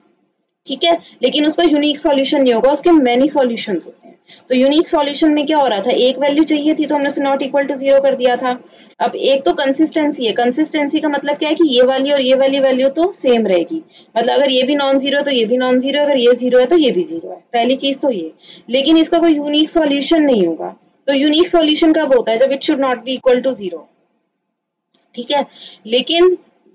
[SPEAKER 1] ठीक है, लेकिन उसका यूनिक सॉल्यूशन नहीं होगा, उसके मेनी सॉल्यूशंस होते हैं। तो यूनिक सॉल्यूशन में क्या हो रहा था, एक वैल्यू चाहिए थी तो हमने उसे नॉट इक्वल टू 0 कर दिया था। अब एक तो कंसिस्टेंसी है, कंसिस्टेंसी का मतलब क्या है कि ये वाली और ये वाली वैल्यू तो सेम रहेगी, मतलब अगर ये भी नॉन जीरो है तो ये भी नॉन जीरो है, अगर ये जीरो है तो ये भी जीरो है, पहली चीज तो ये। लेकिन इसका कोई यूनिक सॉल्यूशन नहीं होगा। तो यूनिक सॉल्यूशन कब होता है, जब it should not be equal to 0, ठीक है। लेकिन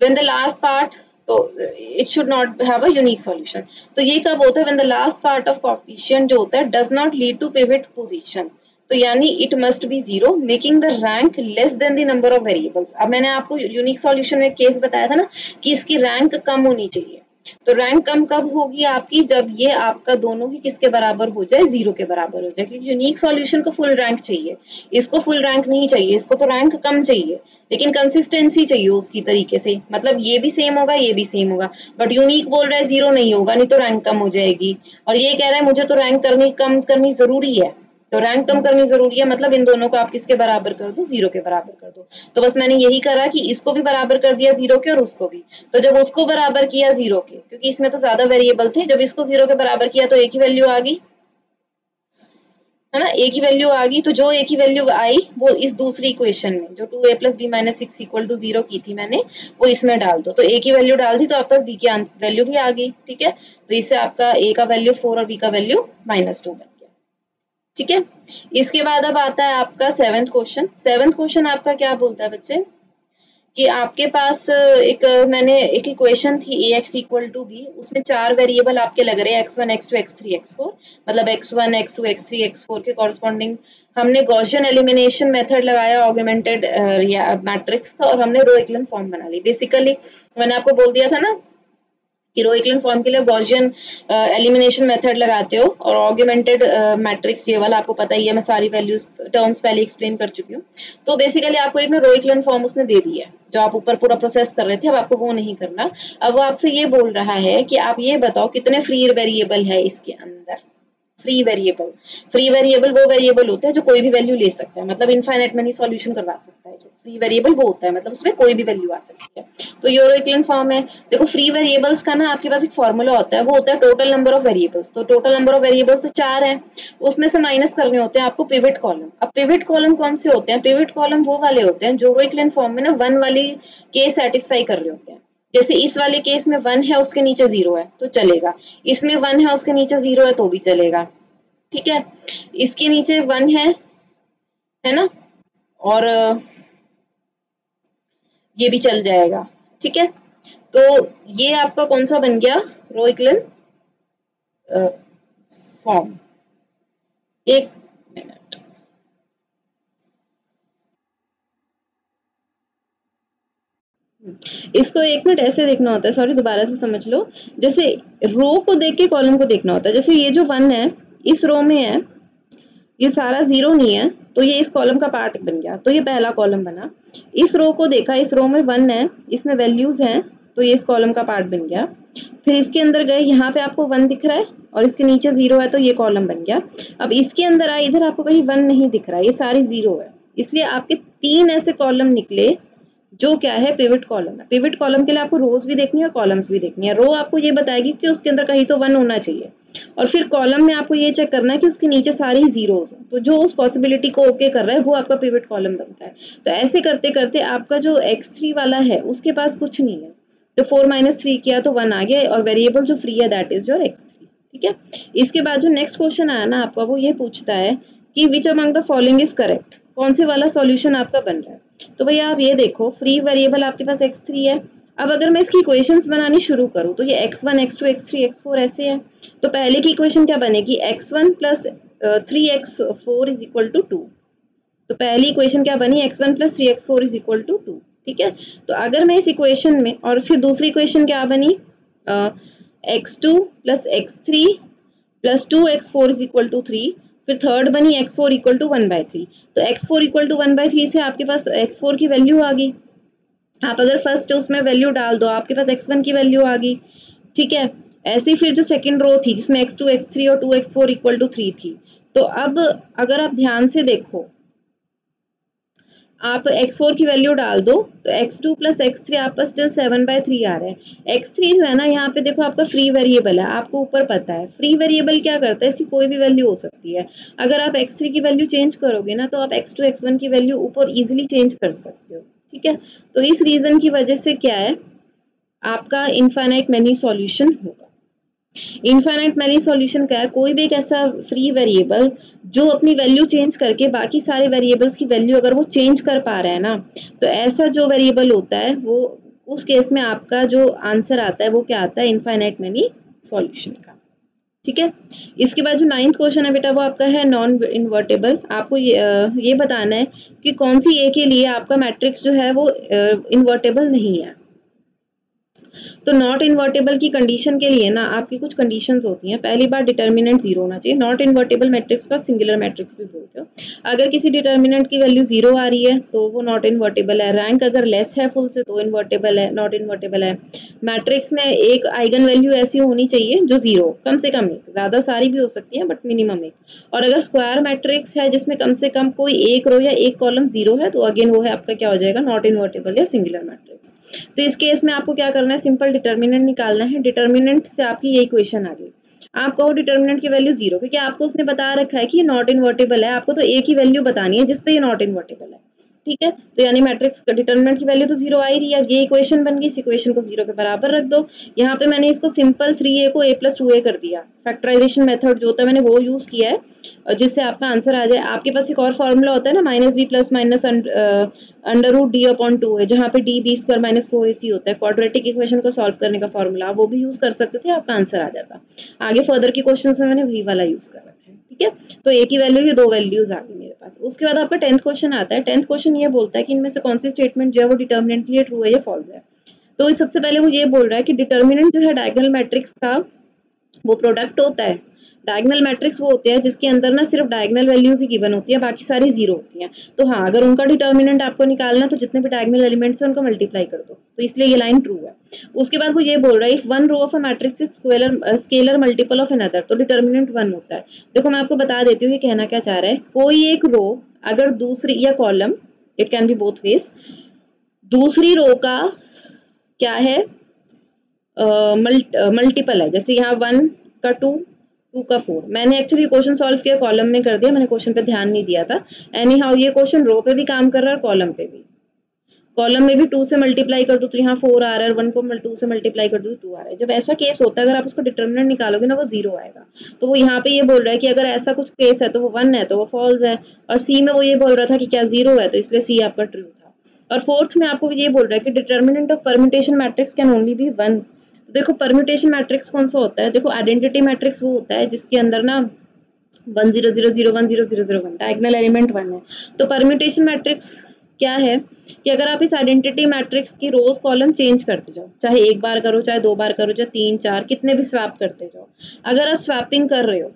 [SPEAKER 1] व्हेन द लास्ट पार्ट, तो it should not have a unique solution. तो ये कब होता है, when the last part of coefficient जो होता है does not lead to pivot position, तो यानी it must be 0 making the rank less than the number of variables. अब मैंने आपको यूनिक सॉल्यूशन में केस बताया था ना कि इसकी रैंक कम होनी चाहिए। तो रैंक कम कब होगी आपकी, जब ये आपका दोनों ही किसके बराबर हो जाए, 0 के बराबर हो जाए, क्योंकि यूनिक सॉल्यूशन को फुल रैंक चाहिए, इसको फुल रैंक नहीं चाहिए, इसको तो रैंक कम चाहिए, लेकिन कंसिस्टेंसी चाहिए उसकी तरीके से, मतलब ये भी सेम होगा ये भी सेम होगा। बट यूनिक बोल रहा है 0 नहीं होगा, नहीं तो रैंक कम हो जाएगी, और ये कह रहा है मुझे तो रैंक कम करनी जरूरी है, तो रैंक कम करनी जरूरी है, मतलब इन दोनों को आप किसके बराबर कर दो, 0 के बराबर कर दो। तो बस मैंने यही करा कि इसको भी बराबर कर दिया 0 के और उसको भी। तो जब उसको बराबर किया 0 के, क्योंकि इसमें तो ज्यादा वेरिएबल थे, जब इसको 0 के बराबर किया तो एक ही वैल्यू आ गई, है ना, एक ही वैल्यू आ गई। तो जो एक ही वैल्यू आई वो इस दूसरी इक्वेशन में, जो 2a + b - 6 = 0 की थी मैंने, वो इसमें डाल दो। तो एक ही वैल्यू डाल दी तो आपके पास b की वैल्यू भी आ गई, ठीक है। तो इससे आपका a का वैल्यू 4 और b का वैल्यू -2 बन गया, ठीक है। इसके बाद अब आता है आपका 7th क्वेश्चन। 7th क्वेश्चन आपका क्या बोलता है बच्चे, कि आपके पास मैंने एक इक्वेशन थी ax = b, उसमें 4 वेरिएबल आपके लग रहे हैं x1 x2 x3 x4, मतलब x1 x2 x3 x4 के कॉरस्पॉन्डिंग हमने गॉसियन एलिमिनेशन मेथड लगाया ऑगमेंटेड मैट्रिक्स का, और हमने रो इक्विवेलेंट फॉर्म बना ली। बेसिकली मैंने आपको बोल दिया था ना कि रो इक्विवेलेंट फॉर्म के लिए गॉसियन एलिमिनेशन मेथड लगाते हो, और ऑगमेंटेड मैट्रिक्स ये वाला आपको पता ही है, मैं सारी वैल्यूज टर्म्स पहले एक्सप्लेन कर चुकी हूँ। तो बेसिकली आपको एक ना रो इक्विवेलेंट फॉर्म उसने दे दी है, जो आप ऊपर पूरा प्रोसेस कर रहे थे, अब आपको वो नहीं करना। अब वो आपसे ये बोल रहा है कि आप ये बताओ कितने फ्री वेरिएबल है इसके अंदर। फ्री वेरिएबल वो वेरिएबल होता है जो कोई भी वैल्यू ले सकता है, मतलब इनफाइनाइट मनी सॉल्यूशन करवा सकता है। जो फ्री वेरिएबल वो होता है, मतलब उसमें कोई भी वैल्यू आ सकती है। तो ये रो इक्विवेलेंट फॉर्म है। देखो फ्री वेरिएबल्स का ना आपके पास एक फॉर्मूला होता है, वो होता है टोटल नंबर ऑफ वेरिएबल्स। तो टोटल नंबर ऑफ वेरिएबल्स तो 4 है, उसमें से माइनस करने होते हैं आपको पिवट कॉलम। अब पिवट कॉलम कौन से होते हैं, पिवट कॉलम वो वाले होते हैं जो रो इक्विवेलेंट फॉर्म में ना 1 वाली केस सेटिस्फाई कर रहे होते हैं। जैसे इस वाले केस में 1 है उसके नीचे 0 है तो चलेगा, इसमें 1 है उसके नीचे 0 है तो भी चलेगा, ठीक है। इसके नीचे 1 है ना, और ये भी चल जाएगा, ठीक है। तो ये आपका कौन सा बन गया, रो इक्विवेलेंट फॉर्म। एक मिनट, इसको एक मिनट ऐसे देखना होता है, सॉरी दोबारा से समझ लो। जैसे रो को देख के कॉलम को देखना होता है। जैसे ये जो 1 है इस रो में है, ये सारा 0 नहीं है, तो ये इस कॉलम का पार्ट बन गया, तो ये पहला कॉलम बना। इस रो को देखा, इस रो में 1 है, इसमें वैल्यूज हैं, तो ये इस कॉलम का पार्ट बन गया। फिर इसके अंदर गए, यहाँ पे आपको 1 दिख रहा है और इसके नीचे 0 है, तो ये कॉलम बन गया। अब इसके अंदर आए, इधर आपको कहीं 1 नहीं दिख रहा है, ये सारी 0 है, इसलिए आपके 3 ऐसे कॉलम निकले जो क्या है, पिवट कॉलम है। पिवट कॉलम के लिए आपको रोज भी देखनी है और कॉलम्स भी देखनी है। रो आपको ये बताएगी कि उसके अंदर कहीं तो 1 होना चाहिए, और फिर कॉलम में आपको ये चेक करना है कि उसके नीचे सारी जीरोस हो, तो जो उस पॉसिबिलिटी को ओके कर रहा है वो आपका पिवट कॉलम बनता है। तो ऐसे करते करते आपका जो x3 वाला है उसके पास कुछ नहीं है, तो 4 - 3 किया तो 1 आ गया, और वेरिएबल जो फ्री है दैट इज योर x3, ठीक है। इसके बाद जो नेक्स्ट क्वेश्चन आया ना आपका, वो ये पूछता है कि which among the following is correct, कौन से वाला सॉल्यूशन आपका बन रहा है। तो भैया आप ये देखो, फ्री वेरिएबल आपके पास x3 है। अब अगर मैं इसकी इक्वेशंस बनानी शुरू करूं तो ये x1 x2 x3 x4 ऐसे है। तो पहले की इक्वेशन क्या बनेगी, x1 + 3x4 = 2। तो पहली इक्वेशन क्या बनी, x1 + 3x4 = 2, ठीक है। तो अगर मैं इस इक्वेशन में, और फिर दूसरी इक्वेशन क्या बनी, x2 + x3 + 2x4 = 3। फिर थर्ड बनी x4 = 1/3। तो x4 = 1/3 से आपके पास x4 की वैल्यू आ गई। आप अगर फर्स्ट उसमें वैल्यू डाल दो, आपके पास x1 की वैल्यू आ गई, ठीक है। ऐसे फिर जो सेकंड रो थी जिसमें x2 x3 और 2x4 इक्वल टू 3 थी, तो अब अगर आप ध्यान से देखो, आप x4 की वैल्यू डाल दो तो x2 प्लस x3 आपका स्टिल 7/3 आ रहा है। x3 जो है ना यहाँ पे देखो आपका फ्री वेरिएबल है, आपको ऊपर पता है फ्री वेरिएबल क्या करता है, इसकी कोई भी वैल्यू हो सकती है। अगर आप x3 की वैल्यू चेंज करोगे ना तो आप x2 x1 की वैल्यू ऊपर इजीली चेंज कर सकते हो, ठीक है। तो इस रीजन की वजह से क्या है, आपका इनफाइनाइट मैनी सॉल्यूशन होगा। इनफाइनाइट मैनी सॉल्यूशन क्या है, कोई भी एक ऐसा फ्री वेरिएबल जो अपनी वैल्यू चेंज करके बाकी सारे वेरिएबल्स की वैल्यू अगर वो चेंज कर पा रहा है ना, तो ऐसा जो वेरिएबल होता है वो उस केस में आपका जो आंसर आता है वो क्या आता है, इनफाइनाइट मैनी सॉल्यूशन का, ठीक है। इसके बाद जो 9th क्वेश्चन है बेटा वो आपका है नॉन इन्वर्टेबल। आपको ये बताना है कि कौन सी ए के लिए आपका मैट्रिक्स जो है वो इन्वर्टेबल नहीं है। तो नॉट इन्वर्टेबल की कंडीशन के लिए ना आपकी कुछ कंडीशंस होती हैं। पहली बार डिटर्मिनेंट जीरो होना चाहिए। नॉट इन्वर्टेबल मैट्रिक्स का सिंगुलर मैट्रिक्स भी बोलते हो। अगर किसी डिटर्मिनेंट की वैल्यू जीरो आ रही है तो वो नॉट इन्वर्टेबल है। रैंक अगर लेस है फुल से तो इन्वर्टेबल है, नॉट इन्वर्टेबल है। मैट्रिक्स में एक आइगन वैल्यू ऐसी होनी चाहिए जो जीरो, कम से कम एक, ज्यादा सारी भी हो सकती है बट मिनिमम एक। और अगर स्क्वायर मैट्रिक्स है जिसमें कम से कम कोई एक रो या एक कॉलम जीरो है तो अगेन वो है आपका क्या हो जाएगा, नॉट इन्वर्टेबल या सिंगुलर मैट्रिक्स। तो इस केस में आपको क्या करना है, सिंपल डिटर्मिनेंट निकालना है। डिटर्मिनेंट से आपकी यही क्वेश्चन आ गई। आप कहो डिटर्मिनेंट की वैल्यू जीरो, क्योंकि आपको उसने बता रखा है कि ये नॉट इन्वर्टेबल है, आपको तो एक ही वैल्यू बतानी है जिसपे ये नॉट इन्वर्टेबल है, ठीक है। तो यानी मैट्रिक्स का डिटर्मिनेंट की वैल्यू तो जीरो आ ही रही है। ये इक्वेशन बन गई, इस इक्वेशन को जीरो के बराबर रख दो। यहाँ पे मैंने इसको सिंपल 3a को a + 2a कर दिया। फैक्टराइजेशन मेथड जो होता है मैंने वो यूज किया है जिससे आपका आंसर आ जाए। आपके पास एक और फॉर्मूला होता है ना, -b + -√d/2 है, जहाँ पे d b² - 4ac होता है। क्वाड्रेटिक इक्वेशन को सॉल्व करने का फॉर्मूला वो भी यूज कर सकते थे, आपका आंसर आ जाता। आगे फर्दर की क्वेश्चन में मैंने वही वाला यूज कर रखा है, ठीक है। तो एक ही वैल्यू, ये दो वैल्यूज आ गई मेरे पास। उसके बाद आपका 10th क्वेश्चन आता है। 10th क्वेश्चन ये बोलता है कि इनमें से कौन सी स्टेटमेंट जो है वो डिटर्मिनेंटली ट्रू है या फॉल्स है। तो सबसे पहले वो ये बोल रहा है कि डिटर्मिनेंट जो है डायगोनल मैट्रिक्स का वो प्रोडक्ट होता है। डायगोनल मैट्रिक्स वो होते हैं जिसके अंदर ना सिर्फ डायगोनल वैल्यूज ही गिवन होती है, बाकी सारी जीरो होती हैं। तो हाँ, अगर उनका डिटर्मिनेंट आपको निकालना तो जितने भी डायगोनल एलिमेंट्स हैं उनको मल्टीप्लाई कर दो, तो इसलिए ये लाइन ट्रू है। उसके बाद वो ये बोल रहा है if one row of a matrix is scalar multiple of another, तो डिटर्मिनेंट 1 होता है। देखो मैं आपको बता देती हूँ ये कहना क्या चाह रहा है। कोई एक रो अगर दूसरी, या column, it can be both ways, दूसरी रो का क्या है, मल्टीपल है। जैसे यहाँ 1 का 2, 2 का 4। मैंने एक्चुअली क्वेश्चन सॉल्व किया कॉलम में कर दिया, मैंने क्वेश्चन पे ध्यान नहीं दिया था। एनी हाउ ये क्वेश्चन रो पे भी काम कर रहा है और कॉलम पे भी। कॉलम में भी 2 से मल्टीप्लाई कर दो तो यहाँ 4 आ रहा है, 1 को 2 से मल्टीप्लाई कर दो तो 2 आ रहा है। जब ऐसा केस होता है, अगर आप उसको डिटर्मिनेंट निकालोगे ना वो 0 आएगा। तो वो यहाँ पे ये बोल रहा है कि अगर ऐसा कुछ केस है तो वो 1 है तो वो फॉल्स है। और सी में वो ये बोल रहा था कि क्या 0 है, तो इसलिए सी आपका ट्रू था। और फोर्थ में आपको ये बोल रहा है कि determinant of permutation matrix can only be 1। तो देखो परम्यूटेशन मैट्रिक्स कौन सा होता है, देखो आइडेंटिटी मैट्रिक्स वो होता है जिसके अंदर ना 1 0 0 0 1 0 0 0 1 डायगोनल एलिमेंट 1 है। तो परम्यूटेशन मैट्रिक्स क्या है कि अगर आप इस आइडेंटिटी मैट्रिक्स की रोज कॉलम चेंज करते जाओ, चाहे एक बार करो, चाहे 2 बार करो, चाहे 3 4 कितने भी स्वैप करते जाओ, अगर आप स्वैपिंग कर रहे हो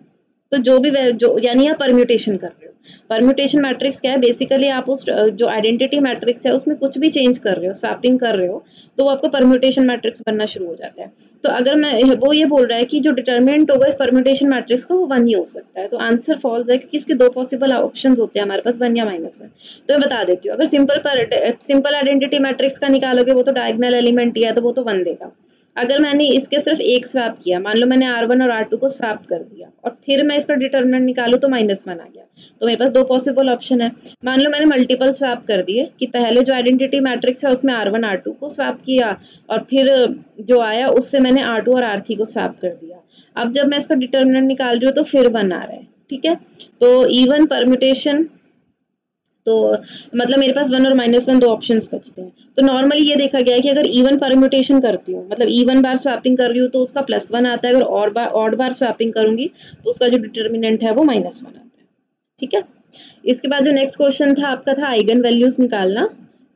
[SPEAKER 1] तो जो भी जो यानी आप परम्यूटेशन कर रहे हो। परम्यूटेशन मैट्रिक्स क्या है, बेसिकली आप उस जो आइडेंटिटी मैट्रिक्स है उसमें कुछ भी चेंज कर रहे हो, स्वैपिंग कर रहे हो, तो वो आपको परम्यूटेशन मैट्रिक्स बनना शुरू हो जाता है। तो अगर मैं वो ये बोल रहा है कि जो डिटर्मिनेंट होगा इस परम्यूटेशन मैट्रिक्स का वो 1 ही हो सकता है। तो आंसर फॉल्स है क्योंकि इसके दो पॉसिबल ऑप्शंस होते हैं हमारे पास, 1 या -1। तो मैं बता देती हूँ, अगर सिंपल आइडेंटिटी मैट्रिक्स का निकालोगे वो तो डायगोनल एलिमेंट ही है तो वो तो 1 देगा। अगर मैंने इसके सिर्फ एक स्वैप किया, मान लो मैंने R1 और R2 को स्वैप कर दिया और फिर मैं इसका डिटर्मिनेंट निकालूं तो -1 आ गया, तो मेरे पास दो पॉसिबल ऑप्शन है। मान लो मैंने मल्टीपल स्वैप कर दिए कि पहले जो आइडेंटिटी मैट्रिक्स है उसमें R1 R2 को स्वैप किया और फिर जो आया उससे मैंने R2 और R3 को स्वैप कर दिया। अब जब मैं इसका डिटर्मिनेंट निकाल रही हूँ तो फिर 1 आ रहा है, ठीक है। तो इवन परम्यूटेशन, तो मतलब मेरे पास 1 और -1 दो ऑप्शंस बचते हैं। तो नॉर्मली ये देखा गया है कि अगर इवन परम्यूटेशन करती हूँ, मतलब इवन बार स्वैपिंग कर रही हूँ तो उसका +1 आता है। अगर ऑड बार स्वैपिंग करूंगी तो उसका जो डिटर्मिनेंट है वो -1 आता है, ठीक है। इसके बाद जो नेक्स्ट क्वेश्चन था आपका था आइगन वैल्यूज निकालना।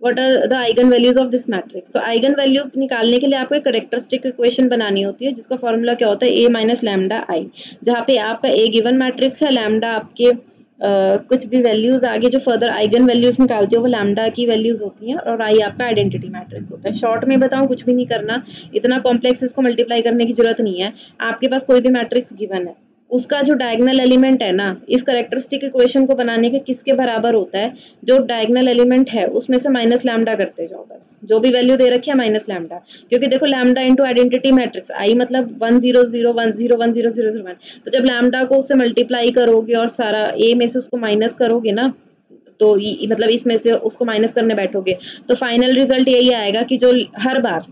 [SPEAKER 1] What are the eigen values of this matrix. तो आइगन वैल्यू निकालने के लिए आपको एक कैरेक्टरिस्टिक इक्वेशन बनानी होती है जिसका फॉर्मूला क्या होता है, a - λI, जहाँ पे आपका a गिवन मैट्रिक्स है, लैम्डा आपके कुछ भी वैल्यूज आगे जो फर्दर आइगन वैल्यूज निकालते हो वो लैम्डा की वैल्यूज होती हैं और आई आपका आइडेंटिटी मैट्रिक्स होता है। शॉर्ट में बताऊं, कुछ भी नहीं करना, इतना कॉम्प्लेक्स इसको मल्टीप्लाई करने की जरूरत नहीं है। आपके पास कोई भी मैट्रिक्स गिवन है, उसका जो डायगोनल एलिमेंट है ना, इस कैरेक्टरिस्टिक इक्वेशन को बनाने के किसके बराबर होता है, जो डायगोनल एलिमेंट है उसमें से माइनस लैम्डा करते जाओ, बस जो भी वैल्यू दे रखी है माइनस लैम्डा। क्योंकि देखो लैम्डा इंटू आइडेंटिटी मैट्रिक्स, आई मतलब 1 0 0 1 0 1 0 0 0 1, तो जब लैम्डा को उससे मल्टीप्लाई करोगे और सारा ए में से उसको माइनस करोगे ना, तो मतलब इसमें से उसको माइनस करने बैठोगे तो फाइनल रिजल्ट यही आएगा कि जो हर बार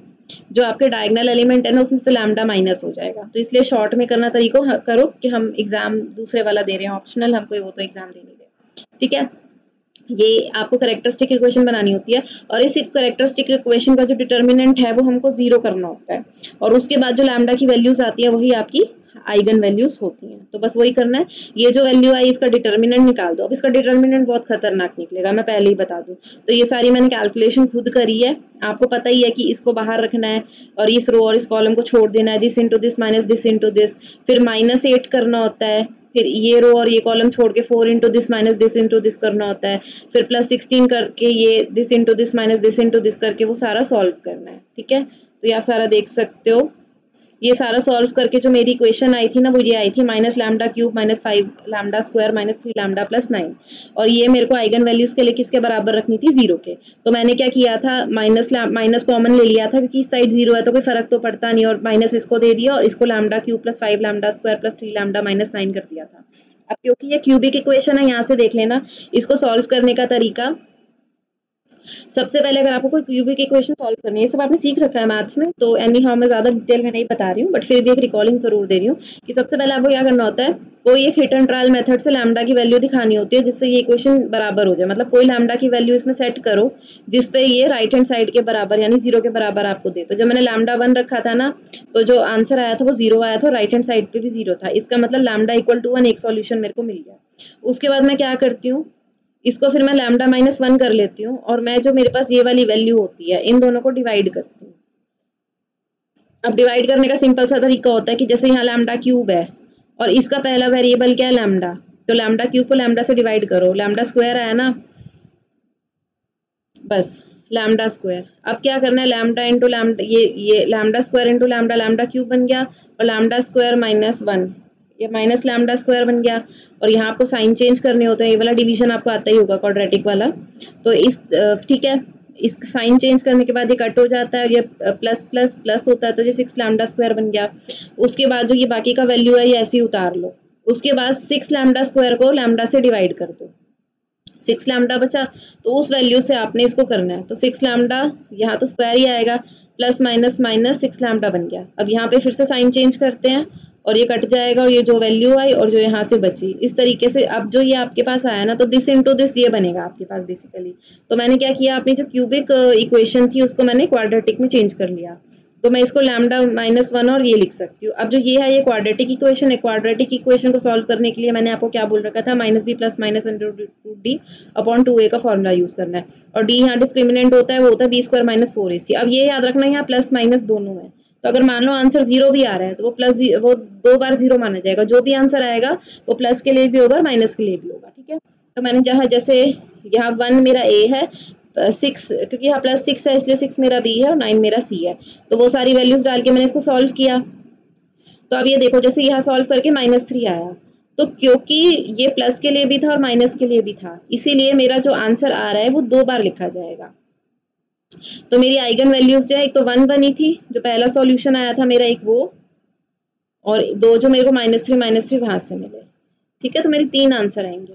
[SPEAKER 1] जो आपके डायगोनल एलिमेंट है ना उसमें से लैम्डा माइनस हो जाएगा। तो इसलिए शॉर्ट में करना तरीको करो कि हम एग्जाम दूसरे वाला दे रहे हैं, ऑप्शनल, हमको वो तो एग्जाम दे नहीं रहे, ठीक है। ये आपको कैरेक्टरिस्टिक इक्वेशन बनानी होती है और इस कैरेक्टरिस्टिक इक्वेशन का जो डिटर्मिनेंट है वो हमको 0 करना होता है और उसके बाद जो लैम्डा की वैल्यूज आती है वही आपकी आइगन वैल्यूज होती हैं। तो बस वही करना है, ये जो वैल्यू आई इसका डिटर्मिनेंट निकाल दो। अब इसका डिटर्मिनेंट बहुत खतरनाक निकलेगा, मैं पहले ही बता दूं। तो ये सारी मैंने कैलकुलेशन खुद करी है, आपको पता ही है कि इसको बाहर रखना है और इस रो और इस कॉलम को छोड़ देना है, this into this minus this into this, फिर -8 करना होता है, फिर ये रो और ये कॉलम छोड़ के 4 into this minus this into this करना होता है, फिर +16 करके ये this into this minus this into this करके वो सारा सॉल्व करना है, ठीक है। तो ये आप सारा देख सकते हो, ये सारा सॉल्व करके जो मेरी इक्वेशन आई थी ना वो ये आई थी -λ³ -5λ² -3λ + 9, और ये मेरे को आइगन वैल्यूज के लिए किसके बराबर रखनी थी, 0 के। तो मैंने क्या किया था, माइनस कॉमन ले लिया था क्योंकि इस साइड 0 है तो कोई फर्क तो पड़ता नहीं, और माइनस इसको दे दिया और इसको λ³ + 5λ² + 3λ - 9 कर दिया था। अब क्योंकि ये क्यूबिक इक्वेशन है, यहाँ से देख लेना इसको सॉल्व करने का तरीका। सबसे पहले अगर आपको कोई क्यूबिक इक्वेशन सॉल्व करनी है, ये सब आपने सीख रखा है मैथ्स में, तो एनी हाउ मैं ज्यादा डिटेल में नहीं बता रही हूँ, बट फिर भी एक रिकॉलिंग जरूर दे रही हूँ कि सबसे पहले आपको क्या करना होता है, कोई एक हिट एंड ट्रायल मेथड से लैम्डा की वैल्यू दिखानी होती है जिससे ये इक्वेशन बराबर हो जाए। मतलब कोई लैम्डा की वैल्यू इसमें सेट करो जिसपे ये राइट हैंड साइड के बराबर यानी 0 के बराबर आपको दे। तो जब मैंने λ1 रखा था ना, तो जो आंसर आया था वो 0 आया था, राइट हैंड साइड पे भी 0 था, इसका मतलब λ = 1 एक सॉल्यूशन मेरे को मिल गया। उसके बाद मैं क्या करती हूँ, इसको फिर मैं λ-1 कर लेती हूँ और मैं जो मेरे पास ये वाली वैल्यू होती है इन दोनों को डिवाइड करती हूँ। अब डिवाइड करने का सिंपल सा तरीका होता है कि जैसे यहाँ λ³ है और इसका पहला वेरिएबल क्या है, लैम्डा, तो λ³ को लैम्डा से डिवाइड करो, λ² आया ना, बस λ²। अब क्या करना है, लैम्डा इंटू लैम्डा, ये λ² इंटू लैम्डा, λ³ बन गया और λ² - 1, ये -λ² बन गया। और यहाँ आपको साइन चेंज करने होते हैं, ये वाला डिवीजन आपको आता ही होगा क्वाड्रेटिक वाला, तो इस ठीक है, इस साइन चेंज करने के बाद ये कट हो जाता है और ये प्लस प्लस प्लस होता है, तो ये 6λ² बन गया। उसके बाद जो ये बाकी का वैल्यू है ये ऐसे ही उतार लो, उसके बाद 6λ² को लैम्डा से डिवाइड कर दो, 6λ बचा, तो उस वैल्यू से आपने इसको करना है, तो 6λ यहाँ तो स्क्वायर ही आएगा, प्लस माइनस माइनस 6λ बन गया। अब यहाँ पे फिर से साइन चेंज करते हैं और ये कट जाएगा और ये जो वैल्यू आई और जो यहाँ से बची, इस तरीके से अब जो ये आपके पास आया ना, तो दिस इंटू दिस ये बनेगा आपके पास बेसिकली। तो मैंने क्या किया, अपनी जो क्यूबिक इक्वेशन थी उसको मैंने क्वाड्रेटिक में चेंज कर लिया, तो मैं इसको λ-1 और ये लिख सकती हूँ। अब जो ये है ये क्वाड्रेटिक इक्वेशन है, क्वाड्रेटिक इक्वेशन को सॉल्व करने के लिए मैंने आपको क्या बोल रखा था, -b + -√d/2 का फॉर्मूला यूज करना है, और d यहाँ डिस्क्रिमिनेंट होता है, वो होता है b² - 4ac। अब ये याद रखना यहाँ प्लस माइनस दोनों है, तो अगर मान लो आंसर 0 भी आ रहा है तो वो 2 बार 0 माना जाएगा, जो भी आंसर आएगा वो प्लस के लिए भी होगा और माइनस के लिए भी होगा, ठीक है। तो मैंने जहाँ जैसे यहाँ 1 मेरा a है, 6 क्योंकि यहाँ +6 है इसलिए 6 मेरा b है और 9 मेरा c है, तो वो सारी वैल्यूज डाल के मैंने इसको सॉल्व किया। तो अब ये देखो जैसे यहाँ सॉल्व करके -3 आया, तो क्योंकि ये प्लस के लिए भी था और माइनस के लिए भी था, इसीलिए मेरा जो आंसर आ रहा है वो 2 बार लिखा जाएगा। तो मेरी आइगन वैल्यूज जो है, एक तो 1 बनी थी जो पहला सॉल्यूशन आया था मेरा, एक वो, और 2 जो मेरे को -3 वहां से मिले, ठीक है। तो मेरी 3 आंसर आएंगे।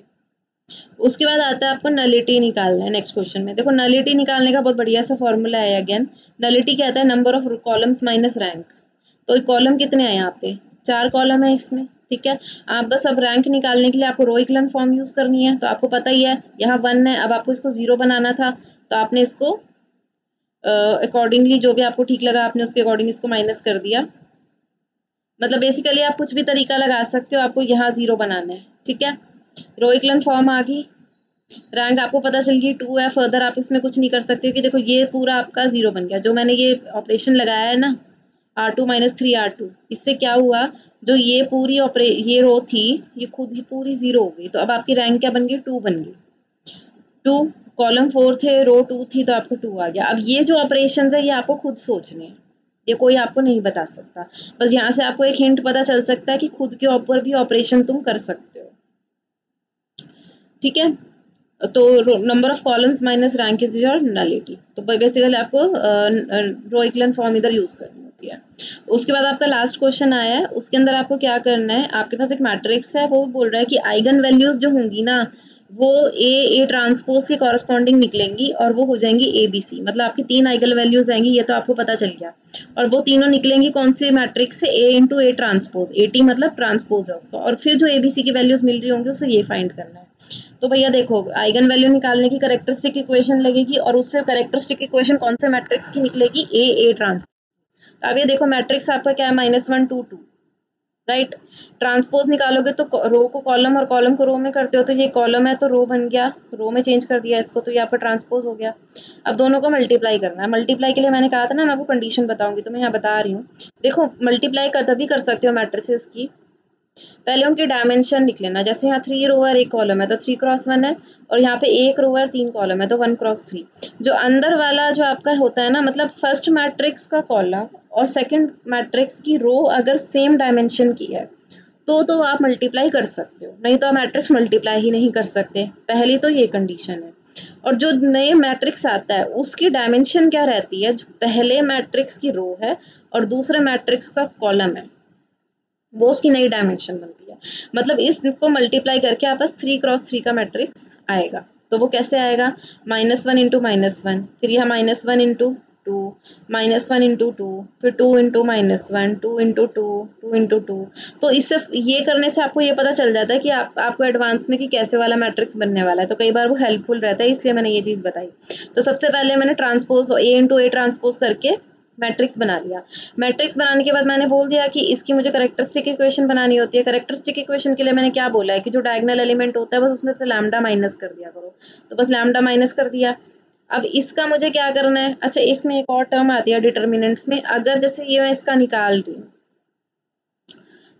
[SPEAKER 1] उसके बाद आता है आपको नलिटी निकालना है नेक्स्ट क्वेश्चन में। देखो नलिटी निकालने का बहुत बढ़िया सा फॉर्मूला है, अगेन नलिटी क्या आता है, number of columns minus rank. तो कॉलम कितने हैं यहाँ पे, 4 कॉलम है इसमें, ठीक है। आप बस अब रैंक निकालने के लिए आपको रो इक्विवेलेंट फॉर्म यूज करनी है, तो आपको पता ही है यहाँ 1 है, अब आपको इसको 0 बनाना था, तो आपने इसको अकॉर्डिंगली जो भी आपको ठीक लगा आपने उसके अकॉर्डिंग इसको माइनस कर दिया। मतलब बेसिकली आप कुछ भी तरीका लगा सकते हो, आपको यहाँ 0 बनाना है, ठीक है। रो इक्विवेलेंट फॉर्म आ गई, रैंक आपको पता चल गई 2 है, फर्दर आप इसमें कुछ नहीं कर सकते क्योंकि देखो ये पूरा आपका 0 बन गया, जो मैंने ये ऑपरेशन लगाया है ना, R2 माइनस 3R2, इससे क्या हुआ, जो ये पूरी ये रो थी ये खुद ही पूरी 0 हो गई, तो अब आपकी रैंक क्या बन गई, 2 बन गई। 2, कॉलम 4 थे, रो 2 थी, तो आपको 2 आ गया। अब ये जो ऑपरेशंस है ये आपको खुद सोचने हैं, ये कोई आपको नहीं बता सकता। बस यहाँ से आपको एक हिंट पता चल सकता है कि खुद के ऊपर भी ऑपरेशन तुम कर सकते हो, ठीक है। तो number of columns minus rank is your nullity. तो बेसिकली आपको रो इक्विवेलेंट फॉर्म इधर यूज करनी होती है। उसके बाद आपका लास्ट क्वेश्चन आया है, उसके अंदर आपको क्या करना है, आपके पास एक मैट्रिक्स है, वो बोल रहा है कि आइगन वैल्यूज जो होंगी ना वो ए ट्रांसपोज के कॉरस्पॉन्डिंग निकलेंगी और वो हो जाएंगी ए बी सी, मतलब आपकी 3 आइगन वैल्यूज आएंगी, ये तो आपको पता चल गया। और वो तीनों निकलेंगी कौन से मैट्रिक्स से, A into A transpose, A T मतलब ट्रांसपोज है उसका, और फिर जो ए बी सी की वैल्यूज मिल रही होंगी उसे ये फाइंड करना है। तो भैया देखो, आइगन वैल्यू निकालने की कैरेक्टरिस्टिक इक्वेशन लगेगी और उससे कैरेक्टरिस्टिक इक्वेशन कौन से मैट्रिक्स की निकलेगी, ए ट्रांसपोज। अब ये देखो मैट्रिक्स आपका क्या है, -1 2 2, राइट। ट्रांसपोज निकालोगे तो रो को कॉलम और कॉलम को रो में करते हो, तो ये कॉलम है तो रो बन गया, रो में चेंज कर दिया इसको, तो ये आपका ट्रांसपोज हो गया। अब दोनों को मल्टीप्लाई करना है, मल्टीप्लाई के लिए मैंने कहा था ना मैं आपको कंडीशन बताऊंगी, तो मैं यहाँ बता रही हूँ। देखो मल्टीप्लाई कर तभी कर सकते हो मैट्रिसेस की, पहले उनकी डायमेंशन लिख लेना। जैसे यहाँ 3 रो और 1 कॉलम है तो 3 क्रॉस 1 है, और यहाँ पे 1 रो और 3 कॉलम है तो 1 क्रॉस 3। जो अंदर वाला जो आपका होता है ना, मतलब फर्स्ट मैट्रिक्स का कॉलम और सेकंड मैट्रिक्स की रो अगर सेम डायमेंशन की है तो आप मल्टीप्लाई कर सकते हो, नहीं तो आप मैट्रिक्स मल्टीप्लाई ही नहीं कर सकते। पहली तो ये कंडीशन है। और जो नए मैट्रिक्स आता है उसकी डायमेंशन क्या रहती है, जो पहले मैट्रिक्स की रो है और दूसरे मैट्रिक्स का कॉलम है, वो उसकी नई डायमेंशन बनती है। मतलब इसको मल्टीप्लाई करके आप पास 3 क्रॉस 3 का मैट्रिक्स आएगा। तो वो कैसे आएगा, -1 इंटू -1, फिर यह -1 इंटू 2, -1 इंटू 2, फिर 2 इंटू -1, 2 इंटू 2, 2 इंटू 2। तो इससे ये करने से आपको ये पता चल जाता है कि आपको एडवांस में कि कैसे वाला मैट्रिक्स बनने वाला है, तो कई बार वो हेल्पफुल रहता है, इसलिए मैंने ये चीज़ बताई। तो सबसे पहले मैंने transpose A into A transpose करके मैट्रिक्स बना लिया। मैट्रिक्स बनाने के बाद मैंने बोल दिया कि इसकी मुझे कैरेक्टरिस्टिक इक्वेशन बनानी होती है। कैरेक्टरिस्टिक इक्वेशन के लिए मैंने क्या बोला है कि जो डायगोनल एलिमेंट होता है बस उसमें से लैम्डा माइनस कर दिया करो, तो बस लैम्डा माइनस कर दिया। अब इसका मुझे क्या करना है, अच्छा इसमें एक और टर्म आती है डिटर्मिनेंट्स में, अगर जैसे ये मैं इसका निकाल रही हूँ,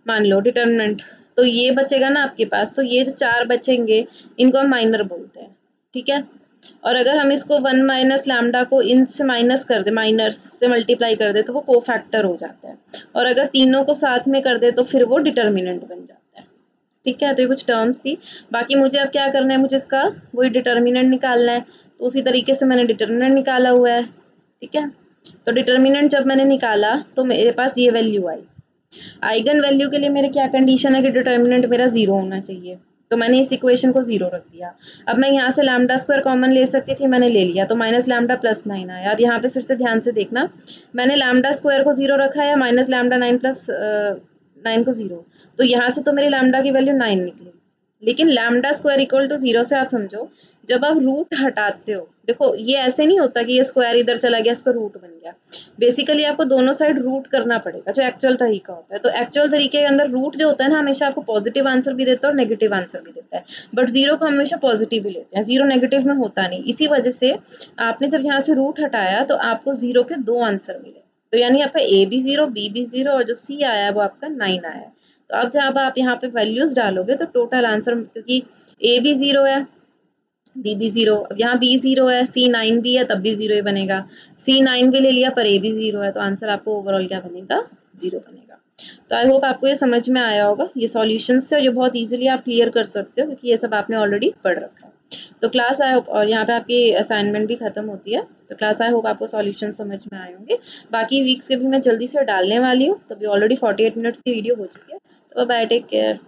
[SPEAKER 1] मान लो डिटर्मिनेंट, तो ये बचेगा ना आपके पास, तो ये जो 4 बचेंगे इनको हम माइनर बोलते हैं, ठीक है। और अगर हम इसको 1 माइनस लैम्डा को इन से माइनस कर दे, माइनर्स से मल्टीप्लाई कर दे, तो वो कोफैक्टर हो जाता है। और अगर तीनों को साथ में कर दे तो फिर वो डिटर्मिनेंट बन जाता है, ठीक है। तो ये कुछ टर्म्स थी। बाकी मुझे अब क्या करना है, मुझे इसका वही डिटर्मिनेंट निकालना है, तो उसी तरीके से मैंने डिटर्मिनेंट निकाला हुआ है, ठीक है। तो डिटर्मिनेंट जब मैंने निकाला तो मेरे पास ये वैल्यू आई। आइगन वैल्यू के लिए मेरे क्या कंडीशन है कि डिटर्मिनेंट मेरा 0 होना चाहिए, तो मैंने इस इक्वेशन को 0 रख दिया। अब मैं यहाँ से लैम्डा स्क्वायर कॉमन ले सकती थी, मैंने ले लिया, तो माइनस लैम्डा प्लस 9 आया। अब यहाँ पे फिर से ध्यान से देखना, मैंने लैम्डा स्क्वायर को 0 रखा है, माइनस लैम्डा 9 प्लस 9 को 0, तो यहाँ से तो मेरी लैम्डा की वैल्यू 9 निकली। लेकिन लैम्डा स्क्वायर इक्वल टू 0 से आप समझो, जब आप रूट हटाते हो, देखो ये ऐसे नहीं होता कि ये स्क्वायर इधर चला गया इसका रूट बन गया। बेसिकली आपको दोनों साइड रूट करना पड़ेगा, जो एक्चुअल तरीका होता है। तो एक्चुअल तरीके के अंदर रूट जो होता है ना, हमेशा आपको पॉजिटिव आंसर भी देता है और नेगेटिव आंसर भी देता है, बट 0 को हमेशा पॉजिटिव भी लेते हैं, 0 नेगेटिव में होता नहीं। इसी वजह से आपने जब यहाँ से रूट हटाया तो आपको 0 के 2 आंसर मिले, तो यानी आपका ए भी 0, बी भी 0 और जो सी आया है वो आपका 9 आया है। तो अब जब आप यहाँ पे वैल्यूज डालोगे तो टोटल आंसर, क्योंकि ए भी 0 है, बी भी 0, अब यहाँ बी 0 है, सी 9 भी है, तब भी 0 ही बनेगा। सी 9 भी ले लिया पर ए भी 0 है, तो आंसर आपको ओवरऑल क्या बनेगा, 0 बनेगा। तो आई होप आपको ये समझ में आया होगा। ये सॉल्यूशंस थे जो बहुत इजीली आप क्लियर कर सकते हो, क्योंकि ये सब आपने ऑलरेडी पढ़ रखा है। तो क्लास आई होप, और यहाँ पे आपकी असाइनमेंट भी खत्म होती है, तो क्लास आई होप आपको सॉल्यूशन समझ में आए होंगे। बाकी वीक्स के भी मैं जल्दी से डालने वाली हूँ, तो अभी ऑलरेडी 48 मिनट्स की वीडियो हो चुकी है। तो बाय, टेक केयर।